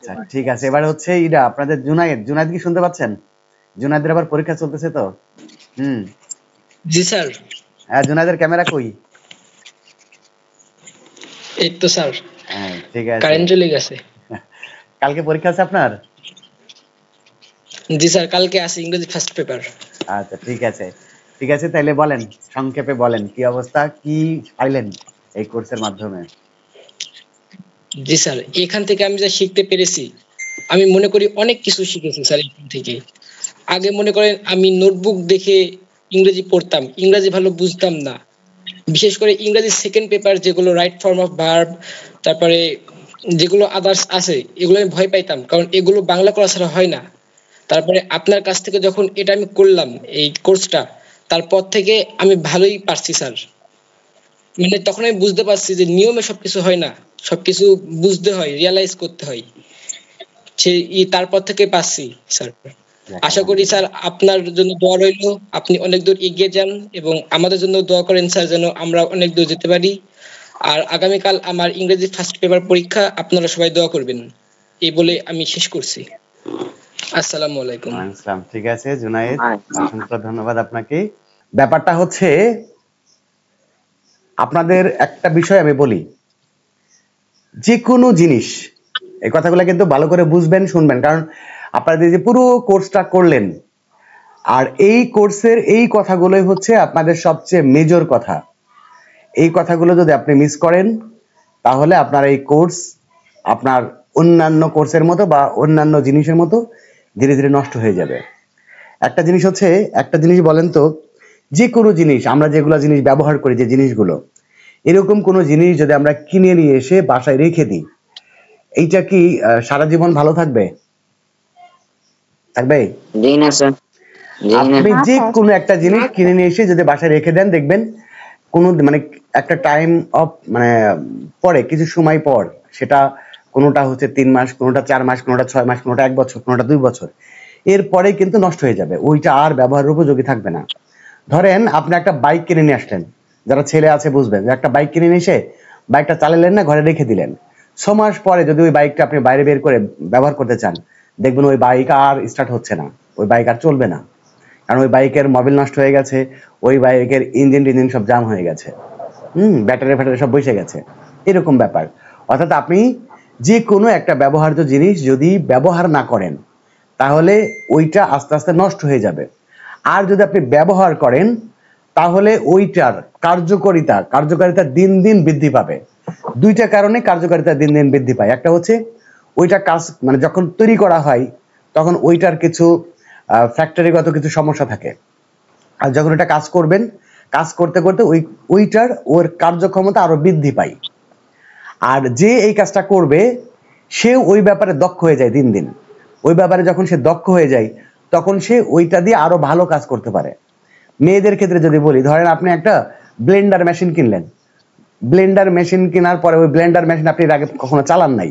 আচ্ছা ঠিক আছে, এবার হচ্ছে ইরা আপনাদের জুনায়েদ কি শুনতে পাচ্ছেন? জুনায়েদের আবার পরীক্ষা চলতেছে তো। জি স্যার। হ্যাঁ, জুনায়েদের ক্যামেরা কই? এই তো স্যার। হ্যাঁ ঠিক আছে, কারেন্ট চলে গেছে। কালকে পরীক্ষা আছে আপনার? জি স্যার, কালকে আছে ইংরেজি ফার্স্ট পেপার। আচ্ছা ঠিক আছে, ঠিক আছে, তাইলে বলেন, সংক্ষেপে বলেন কি অবস্থা, কি পাইলেন এই কোর্সের মাধ্যমে? জি স্যার, এখান থেকে আমি যা শিখতে পেরেছি, আমি মনে করি অনেক কিছু শিখেছি স্যার এখান থেকে। আগে মনে করেন আমি নোটবুক দেখে ইংরেজি পড়তাম, ইংরেজি ভালো বুঝতাম না। বিশেষ করে ইংরেজি সেকেন্ড পেপার যেগুলো রাইট ফর্ম অফ ভার্ব, তারপরে যেগুলো আদার্স আছে, এগুলো আমি ভয় পাইতাম, কারণ এগুলো বাংলা করা ছাড়া হয় না। তারপরে আপনার কাছ থেকে যখন এটা আমি করলাম এই কোর্সটা, তারপর থেকে আমি ভালোই পারছি স্যার। মানে তখন আমি বুঝতে পারছি যে নিয়মে সবকিছু হয় না, সবকিছু বুঝতে হয়, রিয়ালাইজ করতে হয়। তারপর থেকে পাচ্ছি স্যার। আশা করি স্যার আপনার জন্য দোয়া রইল, আপনি অনেক দূর এগিয়ে যান, এবং আমাদের জন্য দোয়া করেন স্যার যেন আমরা অনেক দূর যেতে পারি। আর আগামীকাল আমার ইংরেজি ফার্স্ট পেপার পরীক্ষা, আপনারা সবাই দোয়া করবেন। এই বলে আমি শেষ করছি। আসসালামু আলাইকুম। আসসালাম। ঠিক আছে জুনায়েদ, অসংখ্য ধন্যবাদ আপনাকে। ব্যাপারটা হচ্ছে আপনাদের একটা বিষয় আমি বলি, যে কোনো জিনিস, এই কথাগুলো কিন্তু ভালো করে বুঝবেন, শুনবেন, কারণ আপনাদের যে পুরো কোর্সটা করলেন, আর এই কোর্সের এই কথাগুলোই হচ্ছে আপনাদের সবচেয়ে মেজর কথা। এই কথাগুলো যদি আপনি মিস করেন তাহলে আপনার এই কোর্স আপনার অন্যান্য কোর্সের মতো বা অন্যান্য জিনিসের মতো ধীরে ধীরে নষ্ট হয়ে যাবে। একটা জিনিস হচ্ছে, একটা জিনিস বলেন তো, যে কোনো জিনিস আমরা যেগুলো জিনিস ব্যবহার করি, যে জিনিসগুলো, এরকম কোনো জিনিস যদি আমরা কিনে নিয়ে এসে বাসায় রেখে দিই, এইটা কি সারা জীবন ভালো থাকবে? থাকবে? আপনি যে কোনো একটা জিনিস কিনে নিয়ে এসে যদি বাসায় রেখে দেন, দেখবেন কোনো মানে একটা টাইম অফ মানে পরে কিছু সময় পর সেটা কোনোটা হচ্ছে 3 মাস, কোনোটা 4 মাস, কোনোটা 6 মাস, কোনোটা 1 বছর, কোনোটা 2 বছর, এরপরে কিন্তু নষ্ট হয়ে যাবে, ওইটা আর ব্যবহারের উপযোগী থাকবে না। ধরেন আপনি একটা বাইক কিনে নিয়ে আসলেন, যারা ছেলে আছে বুঝবেন, যে একটা বাইক কিনে নিয়ে এসে বাইকটা চালালেন না, ঘরে রেখে দিলেন। 6 মাস পরে যদি ওই বাইকটা আপনি বাইরে বের করে ব্যবহার করতে চান, দেখবেন ওই বাইক আর স্টার্ট হচ্ছে না, ওই বাইক আর চলবে না, কারণ ওই বাইকের মোবিল নষ্ট হয়ে গেছে, ওই বাইকের ইঞ্জিন সব জাম হয়ে গেছে, ব্যাটারি সব বসে গেছে, এরকম ব্যাপার। অর্থাৎ আপনি যে কোনো একটা ব্যবহার্য জিনিস যদি ব্যবহার না করেন তাহলে ওইটা আস্তে আস্তে নষ্ট হয়ে যাবে। আর যদি আপনি ব্যবহার করেন তাহলে ওইটার কার্যকারিতা দিন দিন বৃদ্ধি পাবে। দুইটা কারণে কার্যকারিতা দিন দিন বৃদ্ধি পায়। একটা হচ্ছে ওইটা কাজ মানে যখন তৈরি করা হয় তখন ওইটার কিছু ফ্যাক্টরিগত কিছু সমস্যা থাকে, আর যখন এটা কাজ করবেন, কাজ করতে করতে ওইটার ওর কার্যক্ষমতা আরো বৃদ্ধি পায়। আর যে এই কাজটা করবে সে ওই ব্যাপারে দক্ষ হয়ে যায় দিন দিন। ওই ব্যাপারে যখন সে দক্ষ হয়ে যায় তখন সে ওইটা দিয়ে আরো ভালো কাজ করতে পারে। মেয়েদের ক্ষেত্রে যদি বলি, ধরেন আপনি একটা ব্লেন্ডার মেশিন কিনলেন, ব্লেন্ডার মেশিন কেনার পরে ওই ব্লেন্ডার মেশিন আপনি আগে কখনো চালান নাই,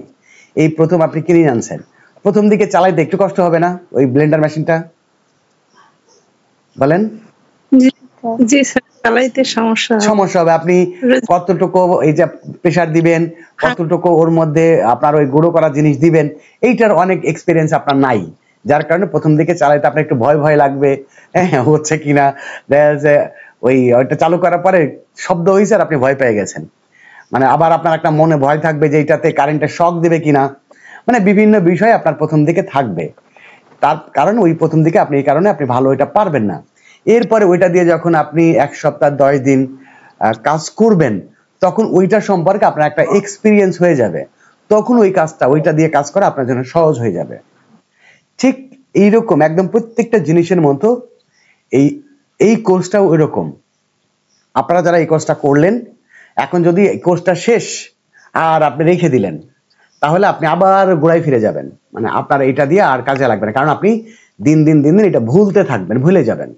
এই প্রথম আপনি কিনে আনছেন, প্রথম দিকে চালাইতে একটু কষ্ট হবে না ওই ব্লেন্ডার মেশিনটা? বলেন। জি স্যার, চালাইতে সমস্যা হবে। আপনি কতটুকু এই যে প্রেসার দিবেন, কতটুকু ওর মধ্যে আপনার ওই গুঁড়ো করা জিনিস দিবেন, এইটার অনেক এক্সপিরিয়েন্স আপনার নাই, যার কারণে প্রথম দিকে চালাইতে আপনার একটু ভয় লাগবে, হ্যাঁ হচ্ছে কিনা, দেখা যাচ্ছে ওইটা চালু করার পরে শব্দ হয়েছে আর আপনি ভয় পেয়ে গেছেন, মানে আবার আপনার একটা মনে ভয় থাকবে যে এইটাতে কারেন্টের শক দিবে কিনা, মানে বিভিন্ন বিষয় আপনার প্রথম দিকে থাকবে। তার কারণ ওই প্রথম দিকে আপনি এই কারণে আপনি ভালো এটা পারবেন না। এরপরে ওইটা দিয়ে যখন আপনি 1 সপ্তাহ 10 দিন কাজ করবেন, তখন ওইটা সম্পর্কে আপনার একটা এক্সপিরিয়েন্স হয়ে যাবে, তখন ওই কাজটা ওইটা দিয়ে কাজ করা আপনার জন্য সহজ হয়ে যাবে। ঠিক এইরকম একদম প্রত্যেকটা জিনিসের মতো এই কোর্সটাও ওইরকম। আপনারা যারা এই কোর্সটা করলেন, এখন যদি এই কোর্সটা শেষ আর আপনি রেখে দিলেন, তাহলে আপনি আবার গোড়ায় ফিরে যাবেন, মানে আপনার এটা দিয়ে আর কাজে লাগবে না, কারণ আপনি দিন দিন দিন দিন এটা ভুলতে থাকবেন, ভুলে যাবেন।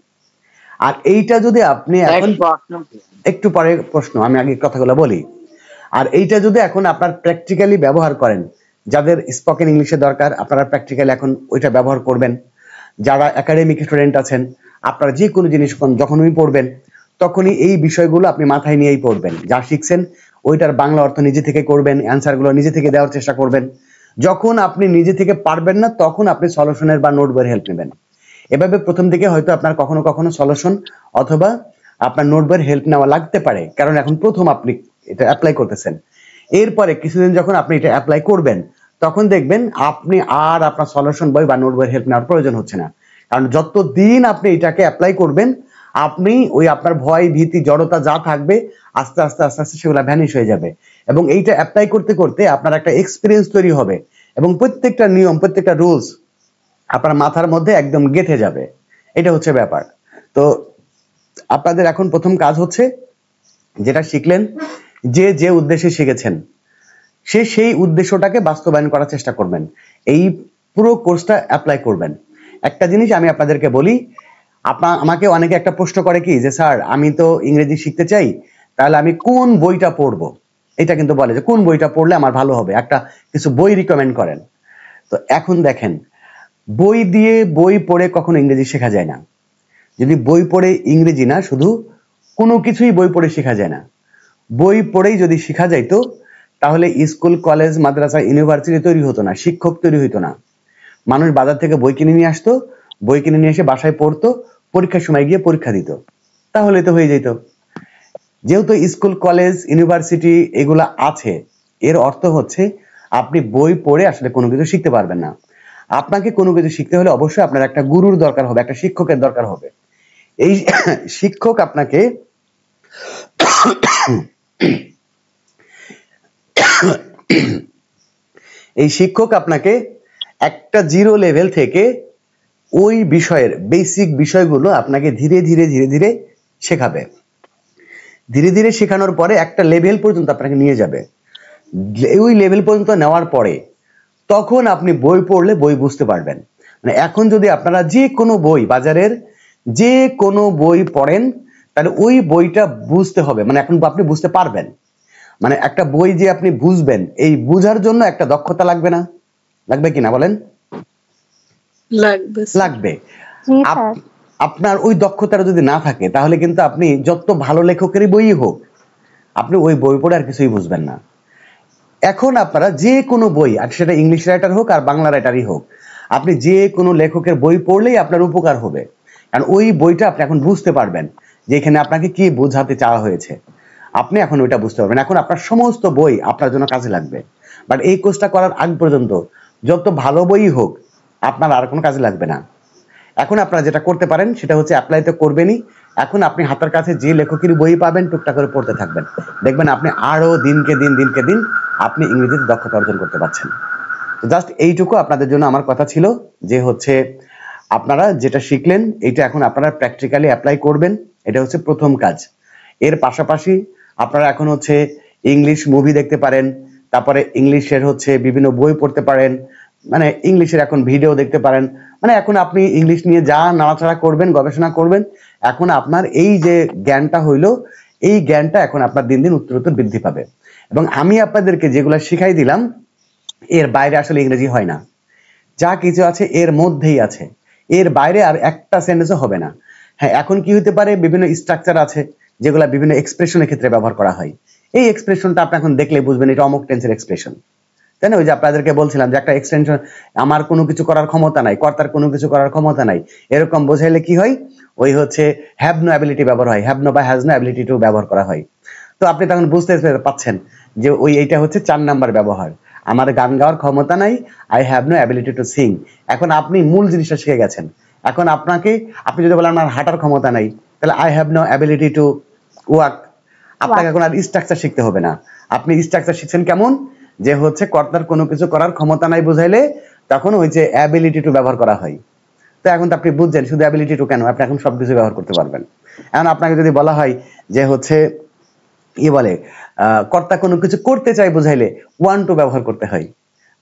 আর এইটা যদি আপনি এখন একটু পরে প্রশ্ন, আমি আগে কথাগুলো বলি। আর এইটা যদি এখন আপনার প্র্যাকটিক্যালি ব্যবহার করেন, যাদের স্পোকেন ইংলিশে দরকার আপনারা প্র্যাকটিক্যালি এখন ওইটা ব্যবহার করবেন। যারা একাডেমিক স্টুডেন্ট আছেন, আপনারা যে কোনো জিনিস যখনই পড়বেন তখনই এই বিষয়গুলো আপনি মাথায় নিয়েই পড়বেন। যা শিখছেন ওইটার বাংলা অর্থ নিজে থেকে করবেন, অ্যান্সারগুলো নিজে থেকে দেওয়ার চেষ্টা করবেন। যখন আপনি নিজে থেকে পারবেন না, তখন আপনি সলিউশনের বা নোট বইয়ের হেল্প নেবেন। এভাবে প্রথম দিকে হয়তো আপনার কখনো কখনো সলিউশন অথবা আপনার নোট বইয়ের হেল্প নেওয়া লাগতে পারে, কারণ এখন প্রথম আপনি এটা অ্যাপ্লাই করতেছেন। এরপরে কিছুদিন যখন আপনি এটা অ্যাপ্লাই করবেন, তখন দেখবেন আপনি আর আপনার সলিউশন বই বা নোট বইয়ের হেল্প নেওয়ার প্রয়োজন হচ্ছে না। কারণ যতদিন আপনি এটাকে অ্যাপ্লাই করবেন, আপনি ওই আপনার ভয় ভীতি জড়তা যা থাকবে আস্তে আস্তে আস্তে আস্তে সেগুলো ভ্যানিশ হয়ে যাবে। এবং এইটা অ্যাপ্লাই করতে করতে আপনার একটা এক্সপিরিয়েন্স তৈরি হবে এবং প্রত্যেকটা নিয়ম প্রত্যেকটা রুলস আপনার মাথার মধ্যে একদম গেঁথে যাবে। এটা হচ্ছে ব্যাপার। তো আপনাদের এখন প্রথম কাজ হচ্ছে, যেটা শিখলেন, যে যে উদ্দেশ্যে শিখেছেন সেই উদ্দেশ্যটাকে বাস্তবায়ন করার চেষ্টা করবেন। এই পুরো কোর্সটা অ্যাপ্লাই করবেন। একটা জিনিস আমি আপনাদেরকে বলি, আমাকে অনেকে একটা প্রশ্ন করে কি যে স্যার আমি তো ইংরেজি শিখতে চাই, তাহলে আমি কোন বইটা পড়বো? এটা কিন্তু বলে যে কোন বইটা পড়লে আমার ভালো হবে, একটা কিছু বই রিকমেন্ড করেন। তো এখন দেখেন, বই পড়ে কখনো ইংরেজি শেখা যায় না। যদি বই পড়ে ইংরেজি না, শুধু কোনো কিছুই বই পড়ে শেখা যায় না। বই পড়েই যদি শেখা যাইতো, তাহলে স্কুল কলেজ মাদ্রাসা ইউনিভার্সিটি তৈরি হতো না, শিক্ষক তৈরি হইতো না। মানুষ বাজার থেকে বই কিনে নিয়ে আসতো, বই কিনে নিয়ে এসে বাসায় পড়তো, পরীক্ষার সময় গিয়ে পরীক্ষা দিত, তাহলে তো হয়ে যেত। যেহেতু স্কুল কলেজ ইউনিভার্সিটি এগুলা আছে, এর অর্থ হচ্ছে আপনি বই পড়ে আসলে কোনো কিছু শিখতে পারবেন না। আপনাকে কোনো কিছু শিখতে হলে অবশ্যই আপনার একটা গুরুর দরকার হবে, একটা শিক্ষকের দরকার হবে। এই শিক্ষক আপনাকে একটা জিরো লেভেল থেকে ওই বিষয়ের বেসিক বিষয়গুলো আপনাকে ধীরে ধীরে ধীরে ধীরে শেখাবে। ধীরে ধীরে শেখানোর পরে একটা লেভেল পর্যন্ত আপনাকে নিয়ে যাবে। ওই লেভেল পর্যন্ত নেওয়ার পরে তখন আপনি বই পড়লে বই বুঝতে পারবেন। মানে এখন যদি আপনারা যে কোনো বই, বাজারের যে কোনো বই পড়েন, তাহলে ওই বইটা বুঝতে হবে, মানে এখন আপনি বুঝতে পারবেন। মানে একটা বই যে আপনি বুঝবেন, এই বুঝার জন্য একটা দক্ষতা লাগবে না? লাগবে কিনা বলেন? লাগবে। আপনার ওই দক্ষতাটা যদি না থাকে, তাহলে কিন্তু আপনি যত ভালো লেখকেরই বই হোক, আপনি ওই বই পড়ে আর কিছুই বুঝবেন না। এখন আপনারা যে কোনো বই, আর সেটা ইংলিশ রাইটার হোক আর বাংলা রাইটারই হোক, আপনি যে কোনো লেখকের বই পড়লেই আপনার উপকার হবে। কারণ ওই বইটা আপনি এখন বুঝতে পারবেন যে এখানে আপনাকে কি বোঝাতে চাওয়া হয়েছে, আপনি এখন ওইটা বুঝতে পারবেন। এখন আপনার সমস্ত বই আপনার জন্য কাজে লাগবে। বাট এই কোর্সটা করার আগ পর্যন্ত যত ভালো বই হোক, আপনার আর কোনো কাজে লাগবে না। এখন আপনারা যেটা করতে পারেন সেটা হচ্ছে, অ্যাপ্লাই তো করবেনই, এখন আপনি হাতের কাছে যে লেখকের বই পাবেন টুকটাক করে পড়তে থাকবেন। দেখবেন আপনি আরো দিনকে দিন আপনি ইংরেজিতে দক্ষতা অর্জন করতে পারছেন। জাস্ট এইটুকু আপনাদের জন্য আমার কথা ছিল, যে হচ্ছে আপনারা যেটা শিখলেন এটা এখন আপনারা প্র্যাকটিক্যালি অ্যাপ্লাই করবেন। এটা হচ্ছে প্রথম কাজ। এর পাশাপাশি আপনারা এখন হচ্ছে ইংলিশ মুভি দেখতে পারেন, তারপরে ইংলিশের হচ্ছে বিভিন্ন বই পড়তে পারেন, মানে ইংলিশের এখন ভিডিও দেখতে পারেন। মানে এখন আপনি ইংলিশ নিয়ে যা নাড়াচাড়া করবেন, গবেষণা করবেন, এখন আপনার এই যে জ্ঞানটা হইলো, এই জ্ঞানটা এখন আপনার দিন দিন উত্তরোত্তর বৃদ্ধি পাবে। এবং আমি আপনাদেরকে যেগুলো শিখাই দিলাম, এর বাইরে আসলে ইংরেজি হয় না। যা কিছু আছে এর মধ্যেই আছে, এর বাইরে আর একটা সেন্টেন্সও হবে না। হ্যাঁ, এখন কি হতে পারে, বিভিন্ন স্ট্রাকচার আছে যেগুলা বিভিন্ন এক্সপ্রেশনের ক্ষেত্রে ব্যবহার করা হয়। এই এক্সপ্রেশনটা আপনি এখন দেখলে বুঝবেন এটা অমুক টেন্সের এক্সপ্রেশন, তাই না? ওই যে আপনাদেরকে বলছিলাম যে একটা এক্সটেনশন, আমার কোনো কিছু করার ক্ষমতা নাই, কর্তার কোনো কিছু করার ক্ষমতা নাই, এরকম বোঝাইলে কি হয়, ওই হচ্ছে হ্যাভ নো অ্যাবিলিটি ব্যবহার হয়, হ্যাভ নো বা হ্যাজ নো অ্যাবিলিটি টু ব্যবহার করা হয়। তো আপনি তখন বুঝতে পারছেন যে এইটা হচ্ছে 4 নাম্বার ব্যবহার। আমার গান গাওয়ার ক্ষমতা নাই, I have no ability to sing. এখন আপনি মূল জিনিসটা শিখে গেছেন। এখন আপনি যদি বলেন আমার হাঁটার ক্ষমতা নাই, তাহলে I have no ability to walk. আপনাকে এখন আর স্ট্রাকচার শিখতে হবে না। আপনি স্ট্রাকচার শিখছেন কেমন, যে হচ্ছে কর্তার কোনো কিছু করার ক্ষমতা নাই বুঝাইলে তখন ওই যে অ্যাবিলিটি টু ব্যবহার করা হয়। তো এখন তো আপনি বুঝছেন শুধু অ্যাবিলিটি টু কেন, আপনি এখন সবকিছু ব্যবহার করতে পারবেন। এখন আপনাকে যদি বলা হয় যে হচ্ছে বলে কর্তা কোনো কিছু করতে চাই বুঝাইলে ওয়ান্ট টু ব্যবহার করতে হয়।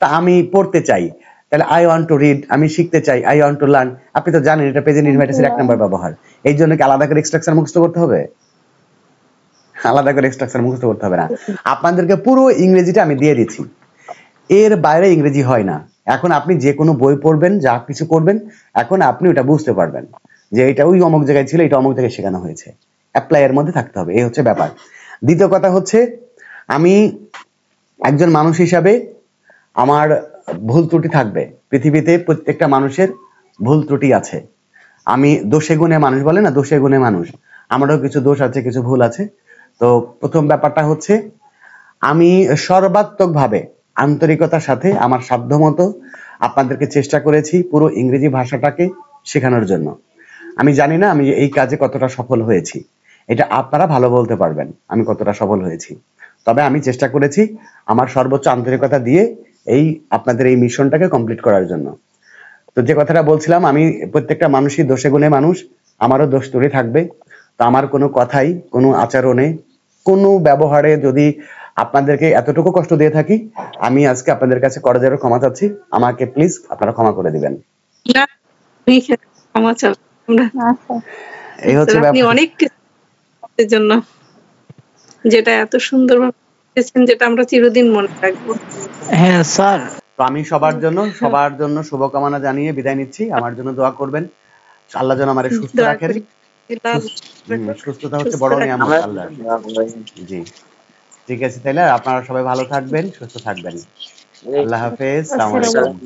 তা আমি পড়তে চাই, তাহলে আই ওয়ান্ট টু রিড, আমি শিখতে চাই, আই ওয়ান্ট টু লার্ন। আপনি তো জানেন এটা প্রেজেন্ট ইনভার্টেসের 1 নম্বর ব্যবহার। এই জন্য কি আলাদা করে স্ট্রাকচার মুখস্থ করতে হবে? আলাদা করে স্ট্রাকচার মুখস্থ করতে হবে না। আপনাদেরকে পুরো ইংরেজিটা আমি দিয়ে দিচ্ছি, এর বাইরে ইংরেজি হয় না। এখন আপনি যে কোনো বই পড়বেন, যা কিছু করবেন, এখন আপনি ওটা বুঝতে পারবেন যে এটা ওই অমুক জায়গায় ছিল, এটা অমুক জায়গায় শেখানো হয়েছে। অ্যাপ্লাই এর মধ্যে থাকতে হবে, এই হচ্ছে ব্যাপার। দ্বিতীয় কথা হচ্ছে, আমি একজন মানুষ হিসাবে আমার ভুল ত্রুটি থাকবে। পৃথিবীতে প্রত্যেকটা মানুষের ভুল ত্রুটি আছে। আমি দোষে গুণে মানুষ, বলে না দোষে গুণে মানুষ, আমারও কিছু দোষ আছে, কিছু ভুল আছে। তো প্রথম ব্যাপারটা হচ্ছে, আমি সর্বাত্মকভাবে আন্তরিকতার সাথে আমার সাধ্যমতো আপনাদেরকে চেষ্টা করেছি পুরো ইংরেজি ভাষাটাকে শেখানোর জন্য। আমি জানি না আমি এই কাজে কতটা সফল হয়েছি, এটা আপনারা ভালো বলতে পারবেন আমি কতটা সফল হয়েছি। তবে আমি চেষ্টা করেছি আমার সর্বোচ্চ আন্তরিকতা দিয়ে আপনাদের এই মিশনটাকে কমপ্লিট করার জন্য। তো যে কথাটা বলছিলাম, আমি প্রত্যেকটা মানুষই দোষে গুণে মানুষ, আমারও দোষ ত্রুটি থাকবে। তো আমার কোনো কথাই, কোনো আচরণে, কোনো ব্যবহারে যদি আপনাদেরকে এতটুকু কষ্ট দিয়ে থাকি, আমি আজকে আপনাদের কাছে করজোড়ে ক্ষমা চাচ্ছি। আমাকে প্লিজ আপনারা ক্ষমা করে দিবেন। ক্ষমা চাই আমরা। এই হচ্ছে আপনি অনেক কিছুর জন্য, যেটা এত সুন্দরভাবে বলেছেন, যেটা আমরা চিরদিন মনে রাখবো। হ্যাঁ স্যার, তো আমি সবার জন্য শুভকামনা জানিয়ে বিদায় নিচ্ছি। আমার জন্য দোয়া করবেন, আল্লাহ যেন আমারে সুস্থ রাখেন। সুস্থতা হচ্ছে বড় নিয়ামত আল্লাহর। জি, ঠিক আছে, তাহলে আপনারা সবাই ভালো থাকবেন, সুস্থ থাকবেন। আল্লাহ হাফেজ, আসসালামু আলাইকুম।